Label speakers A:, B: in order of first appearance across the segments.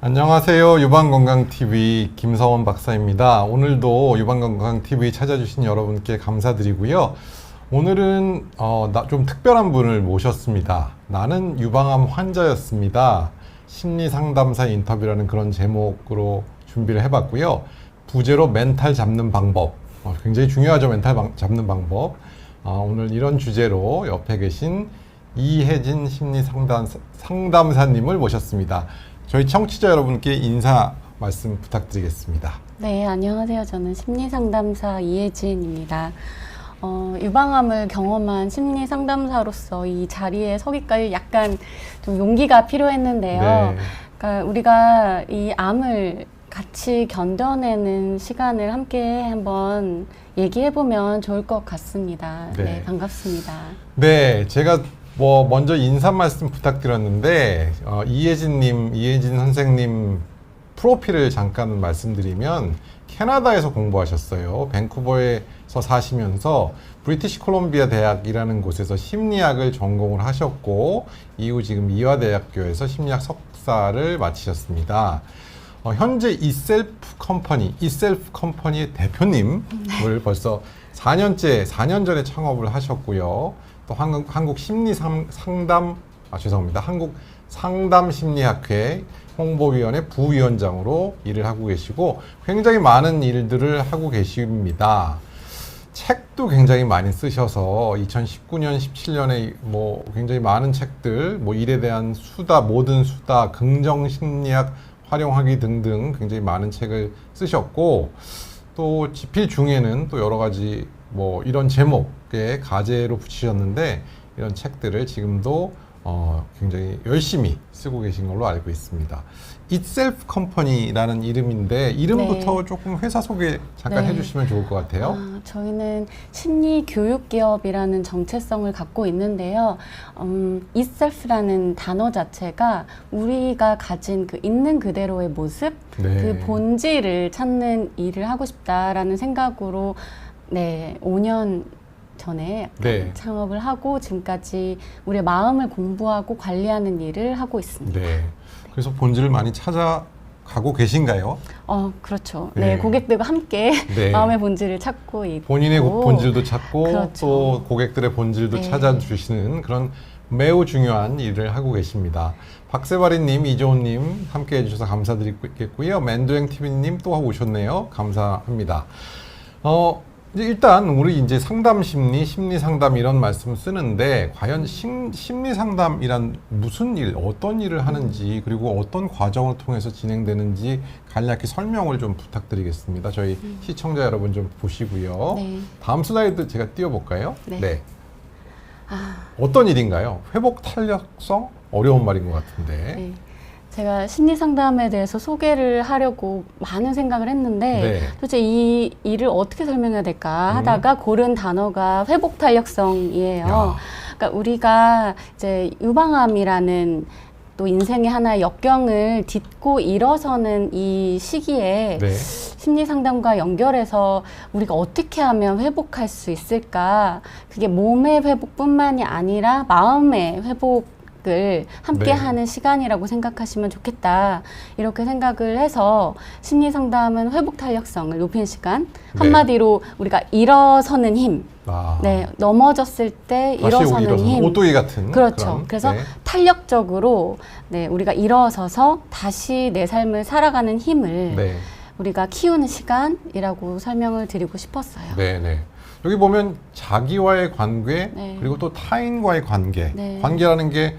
A: 안녕하세요. 유방건강TV 김서원 박사입니다. 오늘도 유방건강TV 찾아주신 여러분께 감사드리고요. 오늘은 좀 특별한 분을 모셨습니다. 나는 유방암 환자였습니다. 심리상담사 인터뷰라는 그런 제목으로 준비를 해봤고요. 부제로 멘탈 잡는 방법, 굉장히 중요하죠. 멘탈 잡는 방법. 오늘 이런 주제로 옆에 계신 이혜진 심리상담사님을 모셨습니다. 저희 청취자 여러분께 인사 말씀 부탁드리겠습니다.
B: 네, 안녕하세요. 저는 심리상담사 이혜진입니다. 유방암을 경험한 심리상담사로서 이 자리에 서기까지 약간 좀 용기가 필요했는데요.
A: 네.
B: 그러니까 우리가 이 암을 같이 견뎌내는 시간을 함께 한번 얘기해보면 좋을 것 같습니다. 네, 반갑습니다.
A: 네, 제가 먼저 인사 말씀 부탁드렸는데 이혜진 선생님 프로필을 잠깐 말씀드리면 캐나다에서 공부하셨어요. 밴쿠버에서 사시면서 브리티시 콜롬비아 대학이라는 곳에서 심리학을 전공을 하셨고 이후 지금 이화대학교에서 심리학 석사를 마치셨습니다. 현재 이셀프 컴퍼니의 대표님을 벌써 4년 전에 창업을 하셨고요. 또 한국 상담심리학회 홍보위원회 부위원장으로 일을 하고 계시고 굉장히 많은 일들을 하고 계십니다. 책도 굉장히 많이 쓰셔서 2019년, 17년에 굉장히 많은 책들, 일에 대한 수다, 모든 수다, 긍정심리학 활용하기 등등 굉장히 많은 책을 쓰셨고 또 집필 중에는 또 여러 가지 이런 제목의 가제로 붙이셨는데 이런 책들을 지금도 굉장히 열심히 쓰고 계신 걸로 알고 있습니다. Itself Company라는 이름인데 이름부터
B: 네.
A: 조금 회사 소개 잠깐
B: 네.
A: 해주시면 좋을 것 같아요.
B: 저희는 심리교육기업이라는 정체성을 갖고 있는데요. itself라는 단어 자체가 우리가 가진 그 있는 그대로의 모습,
A: 네.
B: 그 본질을 찾는 일을 하고 싶다라는 생각으로 5년 전에
A: 네.
B: 창업을 하고 지금까지 우리의 마음을 공부하고 관리하는 일을 하고 있습니다.
A: 네. 그래서 본질을 많이 찾아가고 계신가요?
B: 그렇죠.
A: 네.
B: 네, 고객들과 함께
A: 네.
B: 마음의 본질을 찾고 있고
A: 본인의 본질도 찾고
B: 그렇죠.
A: 또 고객들의 본질도
B: 네.
A: 찾아주시는 그런 매우 중요한 일을 하고 계십니다. 박세바리님, 이조은님 함께 해주셔서 감사드리겠고요. 맨두행TV님 또 오셨네요. 감사합니다. 이제 일단 우리 이제 상담심리, 심리상담 이런 말씀 쓰는데 과연 심리상담이란 무슨 일, 어떤 일을 하는지 그리고 어떤 과정을 통해서 진행되는지 간략히 설명을 좀 부탁드리겠습니다. 저희 시청자 여러분 좀 보시고요.
B: 네.
A: 다음 슬라이드 제가 띄워볼까요?
B: 네.
A: 어떤 일인가요? 회복 탄력성? 어려운 말인 것 같은데.
B: 네. 제가 심리상담에 대해서 소개를 하려고 많은 생각을 했는데
A: 네.
B: 도대체 이 일을 어떻게 설명해야 될까 하다가 고른 단어가 회복 탄력성이에요.
A: 야.
B: 그러니까 우리가 이제 유방암이라는 또 인생의 하나의 역경을 딛고 일어서는 이 시기에
A: 네.
B: 심리상담과 연결해서 우리가 어떻게 하면 회복할 수 있을까? 그게 몸의 회복뿐만이 아니라 마음의 회복을 함께
A: 네.
B: 하는 시간이라고 생각하시면 좋겠다. 이렇게 생각을 해서 심리상담은 회복 탄력성을 높이는 시간. 한마디로 우리가 일어서는 힘. 네, 넘어졌을 때 일어서는 힘.
A: 오뚜기 같은.
B: 그렇죠. 그래서 탄력적으로 우리가 일어서서 다시 내 삶을 살아가는 힘을 우리가 키우는 시간이라고 설명을 드리고 싶었어요.
A: 네. 여기 보면 자기와의 관계 그리고 또 타인과의 관계. 관계라는 게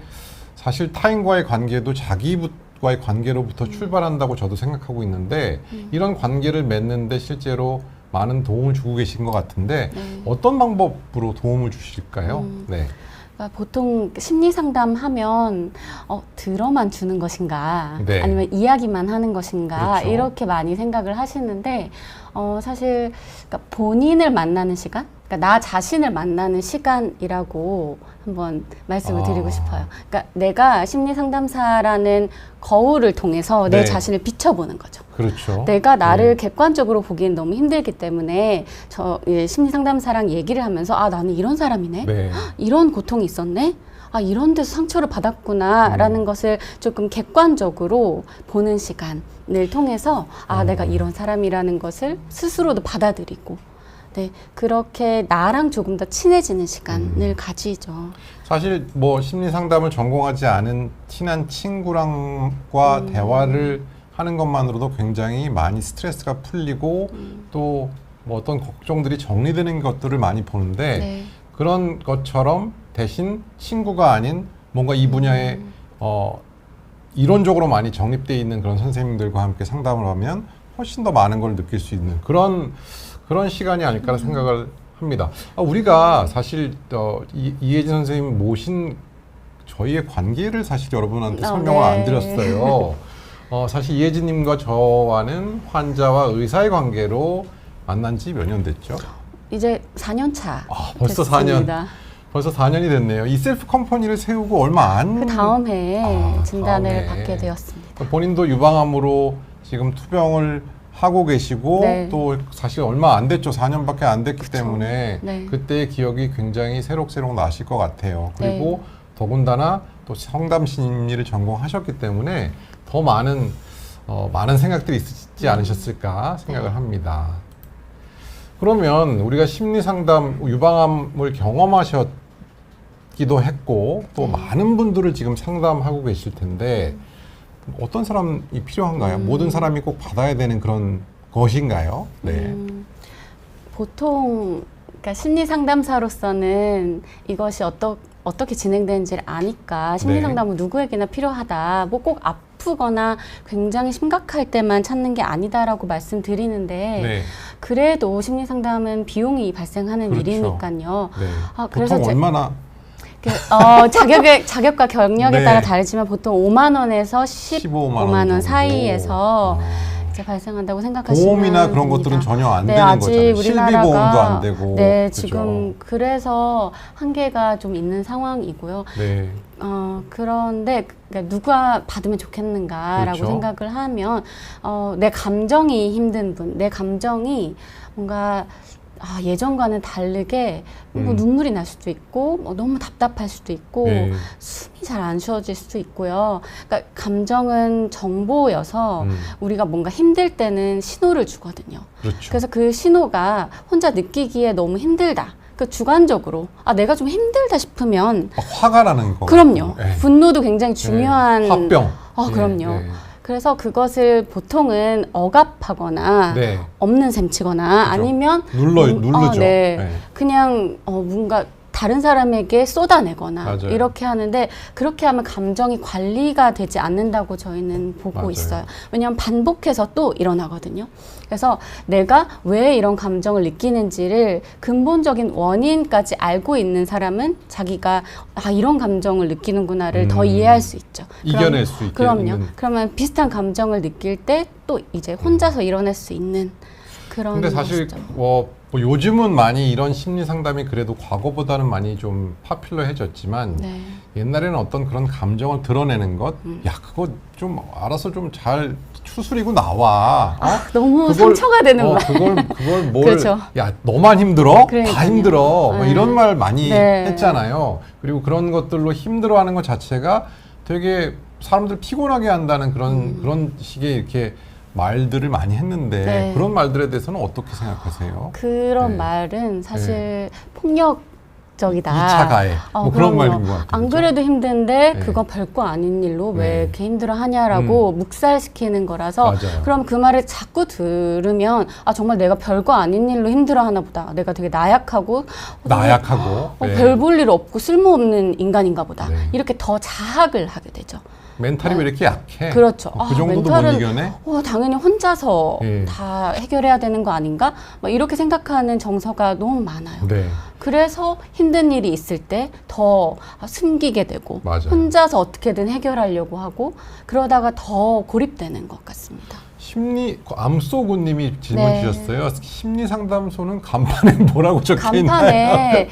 A: 사실 타인과의 관계도 자기와의 관계로부터 출발한다고 저도 생각하고 있는데 이런 관계를 맺는데 실제로 많은 도움을 주고 계신 것 같은데 어떤 방법으로 도움을 주실까요? 네.
B: 그러니까 보통 심리상담하면 들어만 주는 것인가 아니면 이야기만 하는 것인가
A: 그렇죠.
B: 이렇게 많이 생각을 하시는데 사실 그러니까 본인을 만나는 시간 그러니까 나 자신을 만나는 시간이라고 한번 말씀을 드리고 싶어요. 그러니까 내가 심리 상담사라는 거울을 통해서 내
A: 네.
B: 자신을 비춰보는 거죠.
A: 그렇죠.
B: 내가 나를 객관적으로 보기엔 너무 힘들기 때문에 심리 상담사랑 얘기를 하면서 아, 나는 이런 사람이네.
A: 네.
B: 이런 고통이 있었네. 아, 이런 데서 상처를 받았구나라는 것을 조금 객관적으로 보는 시간을 통해서 아, 내가 이런 사람이라는 것을 스스로도 받아들이고 네, 그렇게 나랑 조금 더 친해지는 시간을 가지죠.
A: 사실 뭐 심리 상담을 전공하지 않은 친한 친구랑과 대화를 하는 것만으로도 굉장히 많이 스트레스가 풀리고 또 뭐 어떤 걱정들이 정리되는 것들을 많이 보는데
B: 네.
A: 그런 것처럼 대신 친구가 아닌 뭔가 이 분야에 이론적으로 많이 정립되어 있는 그런 선생님들과 함께 상담을 하면 훨씬 더 많은 걸 느낄 수 있는 그런 시간이 아닐까 생각을 합니다. 우리가 사실 이혜진 선생님 모신 저희의 관계를 사실 여러분한테 설명을
B: 네.
A: 안 드렸어요. 사실 이혜진님과 저와는 환자와 의사의 관계로 만난 지 몇 년 됐죠?
B: 이제 4년 차
A: 벌써
B: 됐습니다.
A: 4년. 벌써 4년이 됐네요. 이 셀프 컴퍼니를 세우고 얼마 안...
B: 그 다음 해에 진단을
A: 다음에.
B: 받게 되었습니다.
A: 본인도 유방암으로 지금 투병을 하고 계시고
B: 네.
A: 또 사실 얼마 안 됐죠. 4년밖에 안 됐기
B: 그쵸.
A: 때문에
B: 네.
A: 그때의 기억이 굉장히 새록새록 나실 것 같아요. 그리고
B: 네.
A: 더군다나 또 상담 심리를 전공하셨기 때문에 더 많은 생각들이 있지 않으셨을까 생각을 합니다. 그러면 우리가 심리 상담 유방암을 경험하셨기도 했고 또 많은 분들을 지금 상담하고 계실 텐데 어떤 사람이 필요한가요? 모든 사람이 꼭 받아야 되는 그런 것인가요? 네.
B: 보통 그러니까 심리 상담사로서는 이것이 어떻게 진행되는지를 아니까 심리
A: 네.
B: 상담은 누구에게나 필요하다. 뭐 꼭 아프거나 굉장히 심각할 때만 찾는 게 아니다라고 말씀드리는데
A: 네.
B: 그래도 심리 상담은 비용이 발생하는
A: 그렇죠.
B: 일이니까요.
A: 네.
B: 그래서
A: 보통 얼마나
B: 자격과 경력에
A: 네.
B: 따라 다르지만 보통 5만 원에서 15만 원 사이에서 이제 발생한다고 생각하시면
A: 보험이나 그런
B: 됩니다.
A: 것들은 전혀 안
B: 네,
A: 되는
B: 아직
A: 거잖아요.
B: 우리나라가
A: 실비보험도 안 되고.
B: 네,
A: 그죠?
B: 지금 그래서 한계가 좀 있는 상황이고요.
A: 네.
B: 그런데 그러니까 누가 받으면 좋겠는가라고
A: 그렇죠.
B: 생각을 하면 내 감정이 힘든 분, 내 감정이 뭔가 예전과는 다르게 뭐 눈물이 날 수도 있고 너무 답답할 수도 있고
A: 네.
B: 숨이 잘 안 쉬어질 수도 있고요. 그러니까 감정은 정보여서 우리가 뭔가 힘들 때는 신호를 주거든요.
A: 그렇죠.
B: 그래서 그 신호가 혼자 느끼기에 너무 힘들다. 그 주관적으로 내가 좀 힘들다 싶으면
A: 화가 나는 거.
B: 그럼요.
A: 네.
B: 분노도 굉장히 중요한
A: 화병.
B: 그럼요.
A: 네.
B: 그래서 그것을 보통은 억압하거나
A: 네.
B: 없는 셈 치거나 아니면
A: 누르죠.
B: 네.
A: 네.
B: 그냥 뭔가 다른 사람에게 쏟아내거나
A: 맞아요.
B: 이렇게 하는데 그렇게 하면 감정이 관리가 되지 않는다고 저희는 보고
A: 맞아요.
B: 있어요. 왜냐하면 반복해서 또 일어나거든요. 그래서 내가 왜 이런 감정을 느끼는지를 근본적인 원인까지 알고 있는 사람은 자기가 이런 감정을 느끼는구나를 더 이해할 수 있죠.
A: 이겨낼 수 있게
B: 그럼요.
A: 있는.
B: 그러면 비슷한 감정을 느낄 때 또 이제 혼자서 일어날 수 있는 그런
A: 근데 사실
B: 것이죠.
A: 뭐 요즘은 많이 이런 심리 상담이 그래도 과거보다는 많이 좀 파퓰러해졌지만
B: 네.
A: 옛날에는 어떤 그런 감정을 드러내는 것, 야 그거 좀 알아서 좀 잘 추스리고 나와.
B: 너무 상처가 되는 말.
A: 그걸 뭘?
B: 그렇죠.
A: 야 너만 힘들어? 다
B: 그러니까요.
A: 힘들어. 뭐
B: 네.
A: 이런 말 많이
B: 네.
A: 했잖아요. 그리고 그런 것들로 힘들어하는 것 자체가 되게 사람들 피곤하게 한다는 그런 식의 이렇게 말들을 많이 했는데
B: 네.
A: 그런 말들에 대해서는 어떻게 생각하세요?
B: 그런
A: 네.
B: 말은 사실 폭력적이다.
A: 2차 가해. 뭐 그런
B: 그럼요.
A: 말인 것 같아요.
B: 안
A: 그죠?
B: 그래도 힘든데
A: 네.
B: 그건 별거 아닌 일로 왜
A: 네.
B: 이렇게 힘들어 하냐라고 묵살시키는 거라서
A: 맞아요.
B: 그럼 그 말을 자꾸 들으면 정말 내가 별거 아닌 일로 힘들어 하나 보다. 내가 되게 나약하고
A: 나약하고 네.
B: 별 볼 일 없고 쓸모없는 인간인가 보다.
A: 네.
B: 이렇게 더 자학을 하게 되죠.
A: 멘탈이 왜 이렇게 약해?
B: 그렇죠.
A: 그 정도도
B: 멘탈은
A: 못 이겨내?
B: 당연히 혼자서
A: 예.
B: 다 해결해야 되는 거 아닌가? 이렇게 생각하는 정서가 너무 많아요.
A: 네.
B: 그래서 힘든 일이 있을 때 더 숨기게 되고
A: 맞아요.
B: 혼자서 어떻게든 해결하려고 하고 그러다가 더 고립되는 것 같습니다.
A: 암소구님이 질문
B: 네.
A: 주셨어요. 심리상담소는 간판에 뭐라고 적혀 있나요?
B: 간판에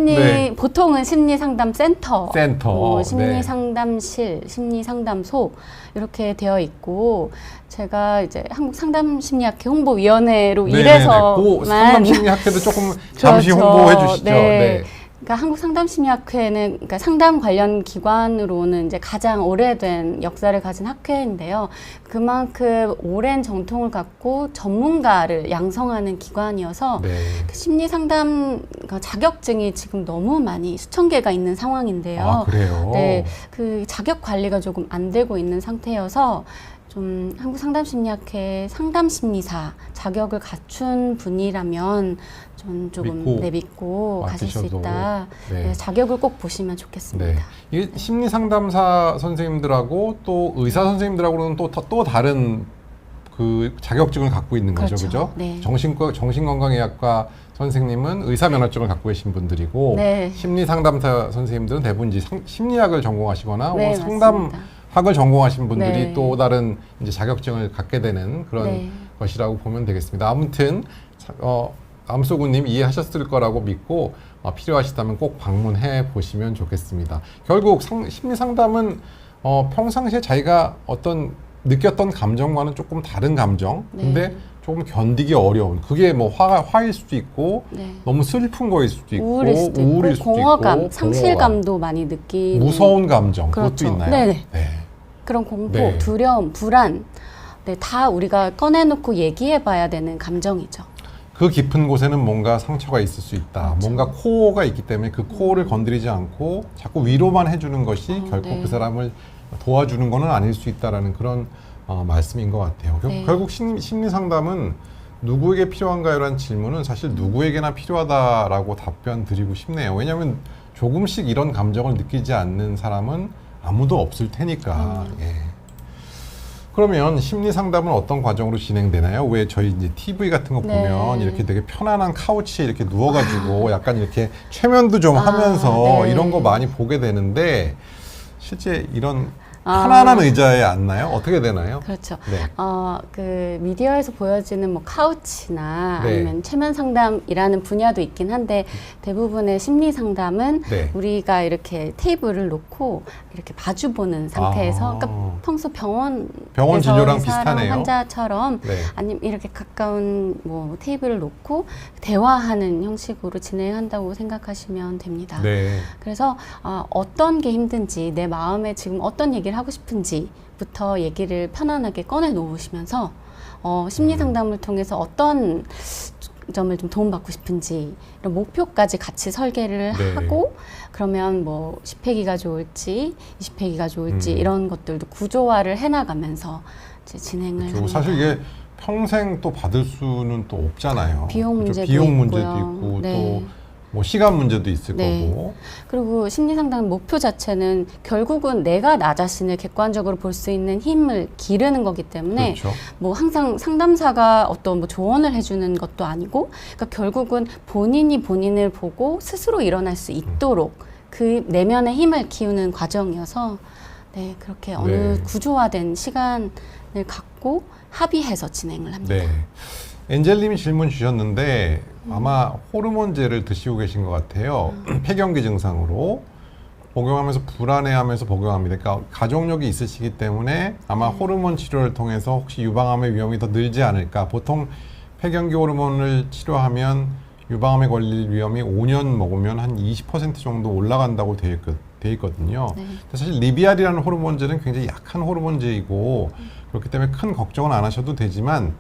A: 네.
B: 보통은 심리상담센터,
A: 센터,
B: 심리상담실, 심리상담소 이렇게 되어 있고 제가 이제 한국상담심리학회 홍보위원회로 일해서만
A: 상담심리학회도 조금 잠시
B: 그렇죠.
A: 홍보해 주시죠.
B: 네.
A: 네.
B: 그러니까 한국상담심리학회는 그러니까 상담 관련 기관으로는 이제 가장 오래된 역사를 가진 학회인데요. 그만큼 오랜 정통을 갖고 전문가를 양성하는 기관이어서
A: 네.
B: 그 심리 상담 자격증이 지금 너무 많이 수천 개가 있는 상황인데요.
A: 아, 그래요?
B: 네, 그 자격 관리가 조금 안 되고 있는 상태여서 좀 한국상담심리학회 상담심리사 자격을 갖춘 분이라면 전 조금 믿고 가실 수 있다.
A: 네.
B: 네, 자격을 꼭 보시면 좋겠습니다.
A: 네. 이게 심리상담사 선생님들하고 또 의사 선생님들하고는 또 다른 그 자격증을 갖고 있는 거죠, 그죠?
B: 네.
A: 정신건강의학과 선생님은 의사 면허증을 갖고 계신 분들이고
B: 네.
A: 심리상담사 선생님들은 대부분 이제 심리학을 전공하시거나
B: 네,
A: 상담학을 전공하신 분들이
B: 네.
A: 또 다른 이제 자격증을 갖게 되는 그런
B: 네.
A: 것이라고 보면 되겠습니다. 아무튼 암소구님 이해하셨을 거라고 믿고 필요하시다면 꼭 방문해 보시면 좋겠습니다. 결국 심리상담은 평상시에 자기가 어떤 느꼈던 감정과는 조금 다른 감정,
B: 네.
A: 근데 조금 견디기 어려운 그게 뭐 화일 수도 있고
B: 네.
A: 너무 슬픈 거일 수도 있고
B: 우울일 수도 있고 공허감, 상실감도 많이 느끼는
A: 무서운 감정
B: 그렇죠.
A: 그것도 있나요?
B: 네네.
A: 네.
B: 그런 공포,
A: 네.
B: 두려움, 불안 네, 다 우리가 꺼내놓고 얘기해봐야 되는 감정이죠.
A: 그 깊은 곳에는 뭔가 상처가 있을 수 있다.
B: 그렇죠.
A: 뭔가 코어가 있기 때문에 그 코어를 건드리지 않고 자꾸 위로만 해주는 것이 결국
B: 네.
A: 그 사람을 도와주는 것은 아닐 수 있다라는 그런 말씀인 것 같아요.
B: 네.
A: 결국 심리 상담은 누구에게 필요한가요? 라는 질문은 사실 누구에게나 필요하다라고 답변 드리고 싶네요. 왜냐하면 조금씩 이런 감정을 느끼지 않는 사람은 아무도 없을 테니까. 예. 그러면 심리 상담은 어떤 과정으로 진행되나요? 왜 저희 이제 TV 같은 거 보면
B: 네.
A: 이렇게 되게 편안한 카우치에 이렇게 누워가지고 약간 이렇게 최면도 좀 하면서
B: 네.
A: 이런 거 많이 보게 되는데 실제 이런 편안한 의자에 앉나요? 어떻게 되나요?
B: 그렇죠.
A: 네.
B: 그 미디어에서 보여지는 뭐 카우치나
A: 네.
B: 아니면 최면 상담이라는 분야도 있긴 한데 대부분의 심리 상담은
A: 네.
B: 우리가 이렇게 테이블을 놓고 이렇게 마주보는 상태에서 그러니까 평소 병원
A: 진료랑
B: 의사랑
A: 비슷하네요.
B: 환자처럼
A: 네.
B: 아니면 이렇게 가까운 뭐 테이블을 놓고 대화하는 형식으로 진행한다고 생각하시면 됩니다.
A: 네.
B: 그래서 어떤 게 힘든지 내 마음에 지금 어떤 얘기를 하고 싶은지부터 얘기를 편안하게 꺼내 놓으시면서 심리 상담을 통해서 어떤 점을 좀 도움받고 싶은지 이런 목표까지 같이 설계를
A: 네.
B: 하고 그러면 뭐 10회기가 좋을지 20회기가 좋을지 이런 것들도 구조화를 해나가면서 이제 진행을
A: 그렇죠.
B: 합니다.
A: 사실 이게 평생 또 받을 수는 또 없잖아요.
B: 비용
A: 그렇죠?
B: 문제도
A: 비용
B: 있고요.
A: 문제도 있고
B: 네.
A: 또 뭐 시간 문제도 있을
B: 네.
A: 거고.
B: 그리고 심리상담 목표 자체는 결국은 내가 나 자신을 객관적으로 볼 수 있는 힘을 기르는 거기 때문에
A: 그렇죠.
B: 뭐 항상 상담사가 어떤 뭐 조언을 해주는 것도 아니고 그러니까 결국은 본인이 본인을 보고 스스로 일어날 수 있도록 그 내면의 힘을 키우는 과정이어서 네, 그렇게 어느
A: 네.
B: 구조화된 시간을 갖고 합의해서 진행을 합니다.
A: 네. 엔젤님이 질문 주셨는데 아마 호르몬제를 드시고 계신 것 같아요. 폐경기 증상으로 복용하면서 불안해하면서 복용합니다. 그러니까 가족력이 있으시기 때문에 아마 호르몬 치료를 통해서 혹시 유방암의 위험이 더 늘지 않을까. 보통 폐경기 호르몬을 치료하면 유방암에 걸릴 위험이 5년 먹으면 한 20% 정도 올라간다고 돼 있거든요.
B: 네.
A: 사실 리비알이라는 호르몬제는 굉장히 약한 호르몬제이고 그렇기 때문에 큰 걱정은 안 하셔도 되지만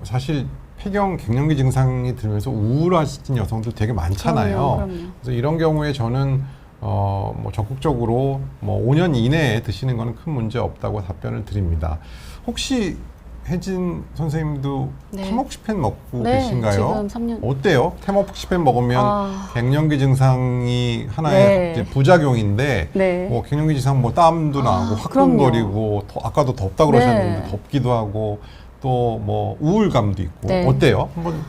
A: 사실 갱년기 증상이 들면서 우울하신 여성들 되게 많잖아요.
B: 그럼요.
A: 그래서 이런 경우에 저는 뭐 적극적으로 뭐 5년 이내에 드시는 거는 큰 문제 없다고 답변을 드립니다. 혹시 혜진 선생님도
B: 네.
A: 타모xifen 먹고
B: 네,
A: 계신가요?
B: 지금 3년.
A: 어때요? 타모xifen 먹으면 갱년기 증상이 하나의
B: 네.
A: 이제 부작용인데
B: 네.
A: 뭐 갱년기 증상 뭐 땀도 나고 화끈거리고 아까도 덥다 그러셨는데
B: 네.
A: 덥기도 하고 또 뭐 우울감도 있고
B: 네.
A: 어때요? 한번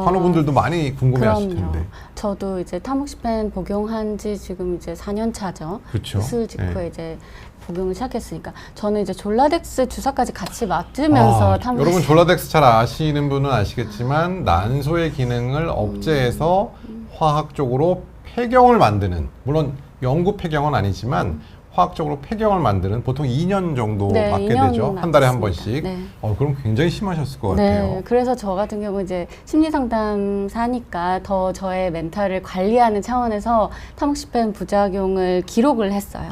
A: 환우분들도 많이 궁금해하실
B: 그럼요.
A: 텐데.
B: 저도 이제 타모xifen 복용한 지 지금 이제 4년 차죠.
A: 그렇죠.
B: 수술 직후에
A: 네.
B: 이제 복용을 시작했으니까 저는 이제 졸라덱스 주사까지 같이 맞으면서
A: 여러분 졸라덱스 잘 아시는 분은 아시겠지만 난소의 기능을 억제해서 화학적으로 폐경을 만드는, 물론 영구 폐경은 아니지만 화학적으로 폐경을 만드는, 보통 2년 정도
B: 네,
A: 맞게
B: 2년
A: 되죠. 한 달에 한
B: 맞습니다.
A: 번씩.
B: 네.
A: 그럼 굉장히 심하셨을 것 같아요.
B: 네, 그래서 저 같은 경우 이제 심리상담사니까 더 저의 멘탈을 관리하는 차원에서 타모xifen 부작용을 기록을 했어요.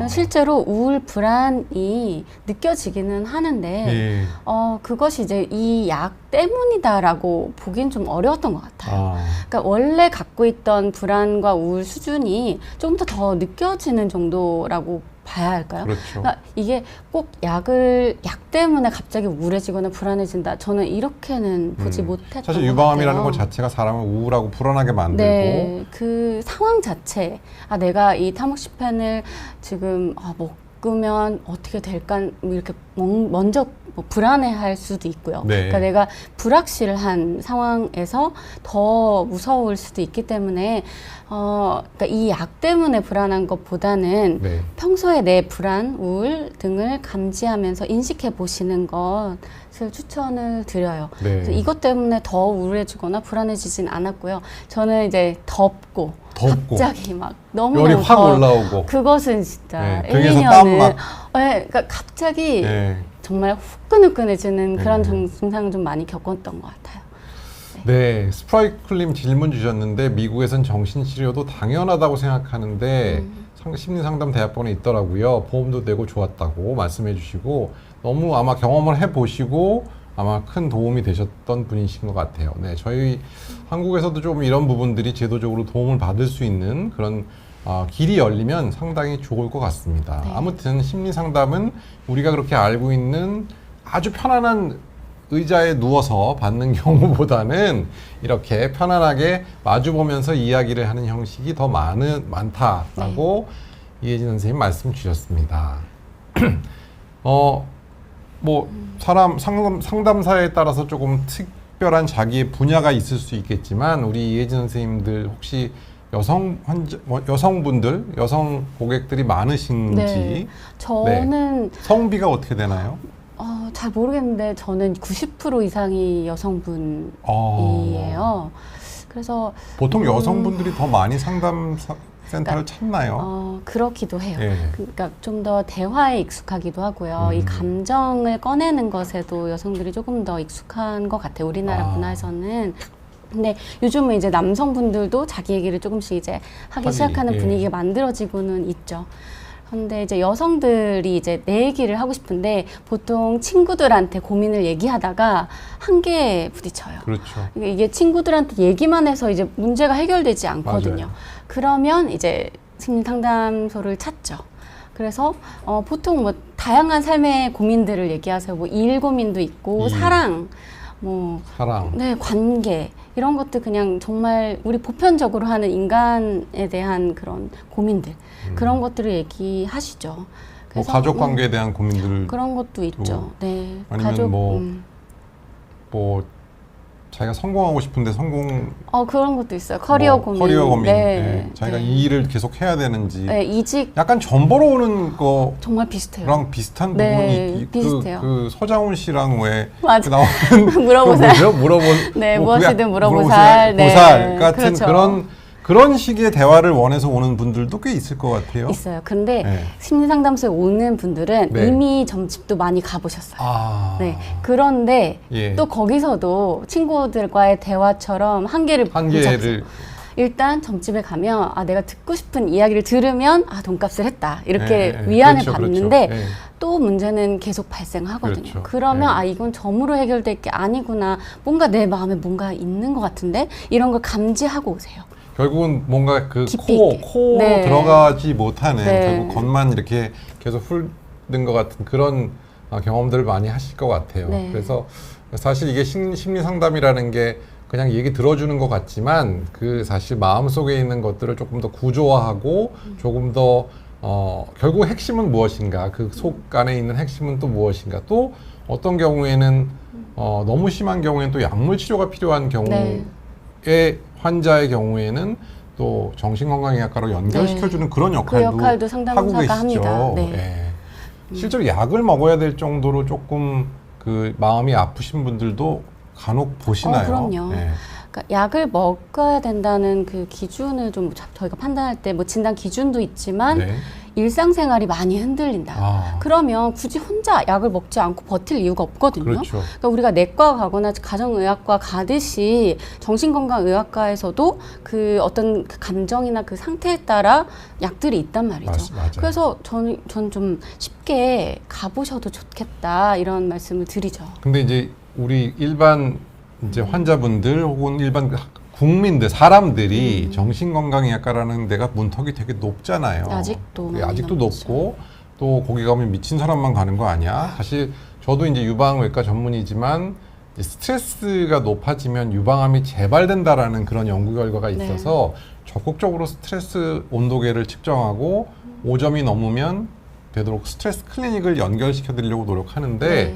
B: 실제로 우울 불안이 느껴지기는 하는데
A: 예.
B: 그것이 이제 이 약 때문이다라고 보긴 좀 어려웠던 것 같아요. 그러니까 원래 갖고 있던 불안과 우울 수준이 조금 더 느껴지는 정도라고 봐야 할까요?
A: 그렇죠.
B: 그러니까 이게 꼭 약 때문에 갑자기 우울해지거나 불안해진다. 저는 이렇게는 보지 못했던
A: 사실
B: 것
A: 유방암이라는
B: 같아요.
A: 것 자체가 사람을 우울하고 불안하게 만들고.
B: 네, 그 상황 자체, 내가 이 타모xi펜을 지금 먹으면 어떻게 될까 이렇게 먼저 불안해할 수도 있고요.
A: 네.
B: 그러니까 내가 불확실한 상황에서 더 무서울 수도 있기 때문에 그러니까 이 약 때문에 불안한 것보다는
A: 네.
B: 평소에 내 불안, 우울 등을 감지하면서 인식해 보시는 것을 추천을 드려요.
A: 네.
B: 그래서 이것 때문에 더 우울해지거나 불안해지진 않았고요. 저는 이제 덥고 갑자기 막 너무
A: 열이 확 올라오고.
B: 그것은 진짜
A: 네, 등에서 땀 막.
B: 그러니까 갑자기
A: 네.
B: 정말 후끈후끈해지는 그런
A: 네.
B: 증상을 좀 많이 겪었던 것 같아요.
A: 네, 스프라이클님 질문 주셨는데 미국에선 정신치료도 당연하다고 생각하는데 심리상담대학원에 있더라고요. 보험도 되고 좋았다고 말씀해 주시고 너무 아마 경험을 해보시고 아마 큰 도움이 되셨던 분이신 것 같아요. 네, 저희 한국에서도 좀 이런 부분들이 제도적으로 도움을 받을 수 있는 그런 길이 열리면 상당히 좋을 것 같습니다.
B: 네.
A: 아무튼 심리상담은 우리가 그렇게 알고 있는 아주 편안한 의자에 누워서 받는 경우보다는 이렇게 편안하게 마주보면서 이야기를 하는 형식이 더 많다라고 이혜진 선생님 말씀 주셨습니다. 상담사에 따라서 조금 특별한 자기의 분야가 있을 수 있겠지만 우리 이혜진 선생님들 혹시 여성분들, 여성 고객들이 많으신지.
B: 네. 저는
A: 성비가 어떻게 되나요?
B: 잘 모르겠는데 저는 90% 이상이 여성분이에요. 그래서
A: 보통 여성분들이 더 많이 상담센터를 찾나요?
B: 그렇기도 해요.
A: 예.
B: 그러니까 좀 더 대화에 익숙하기도 하고요. 이 감정을 꺼내는 것에도 여성들이 조금 더 익숙한 것 같아요. 우리나라 문화에서는. 근데 요즘은 이제 남성분들도 자기 얘기를 조금씩 이제 하기 시작하는 분위기가 만들어지고는 있죠. 근데 이제 여성들이 이제 내 얘기를 하고 싶은데 보통 친구들한테 고민을 얘기하다가 한계에 부딪혀요.
A: 그렇죠.
B: 이게 친구들한테 얘기만 해서 이제 문제가 해결되지 않거든요.
A: 맞아요.
B: 그러면 이제 심리 상담소를 찾죠. 그래서 보통 뭐 다양한 삶의 고민들을 얘기하세요. 뭐 일 고민도 있고 사랑, 네, 관계 이런 것들 그냥 정말 우리 보편적으로 하는 인간에 대한 그런 고민들 그런 것들을 얘기하시죠. 그래서
A: 가족 관계에 대한 고민들
B: 그런 것도 있죠. 네,
A: 아니면
B: 가족
A: 자기가 성공하고 싶은데
B: 그런 것도 있어요. 커리어 고민.
A: 커리어 고민.
B: 네,
A: 자기가
B: 네.
A: 이 일을 계속 해야 되는지.
B: 네, 이직
A: 약간 전 보러 오는 거랑
B: 정말 비슷해요.
A: 비슷한
B: 네,
A: 부분이
B: 비슷해요.
A: 그 서장훈 씨랑 왜
B: 맞아.
A: 나오는
B: 물어보살.
A: 뭐
B: 무엇이든 물어보살. 네.
A: 보살 같은
B: 그렇죠.
A: 그런 식의 대화를 원해서 오는 분들도 꽤 있을 것 같아요.
B: 있어요. 근데
A: 네.
B: 심리상담소에 오는 분들은
A: 네.
B: 이미 점집도 많이 가보셨어요. 네. 그런데
A: 예.
B: 또 거기서도 친구들과의 대화처럼 한계를 부딪혀요. 일단 점집에 가면 내가 듣고 싶은 이야기를 들으면 돈값을 했다 이렇게 위안을
A: 그렇죠,
B: 받는데
A: 그렇죠.
B: 또 문제는 계속 발생하거든요.
A: 그렇죠.
B: 그러면 이건 점으로 해결될 게 아니구나. 뭔가 내 마음에 뭔가 있는 것 같은데 이런 걸 감지하고 오세요.
A: 결국은 뭔가 그
B: 깊이
A: 코로
B: 네.
A: 들어가지 못하는
B: 네.
A: 결국 겉만 이렇게 계속 훑는 것 같은 그런 경험들을 많이 하실 것 같아요.
B: 네.
A: 그래서 사실 이게 심리 상담이라는 게 그냥 얘기 들어주는 것 같지만 그 사실 마음속에 있는 것들을 조금 더 구조화하고 조금 더 결국 핵심은 무엇인가, 그 속 안에 있는 핵심은 또 무엇인가, 또 어떤 경우에는 너무 심한 경우에는 또 약물 치료가 필요한 경우에 환자의 경우에는 또 정신건강의학과로 연결시켜주는 그런
B: 그
A: 역할도,
B: 역할도
A: 하고
B: 상담사가
A: 계시죠.
B: 합니다. 네.
A: 예. 실제로 약을 먹어야 될 정도로 조금 그 마음이 아프신 분들도 간혹 보시나요?
B: 그럼요.
A: 예.
B: 그러니까 약을 먹어야 된다는 그 기준을 좀 저희가 판단할 때 뭐 진단 기준도 있지만
A: 네.
B: 일상생활이 많이 흔들린다.
A: 아.
B: 그러면 굳이 혼자 약을 먹지 않고 버틸 이유가 없거든요.
A: 그렇죠.
B: 그러니까 우리가 내과 가거나 가정의학과 가듯이 정신건강의학과에서도 그 어떤 그 감정이나 그 상태에 따라 약들이 있단 말이죠.
A: 맞아요.
B: 그래서 저는 좀 쉽게 가보셔도 좋겠다 이런 말씀을 드리죠.
A: 근데 이제 우리 일반 이제 환자분들 혹은 일반 국민들, 사람들이 정신건강의학과라는 데가 문턱이 되게 높잖아요.
B: 아직도
A: 예,
B: 많이
A: 아직도
B: 넘죠.
A: 높고 또 거기 가면 미친 사람만 가는 거 아니야? 사실 저도 이제 유방외과 전문이지만 이제 스트레스가 높아지면 유방암이 재발된다라는 그런 연구 결과가 있어서 적극적으로 스트레스 온도계를 측정하고 5점이 넘으면 되도록 스트레스 클리닉을 연결시켜 드리려고 노력하는데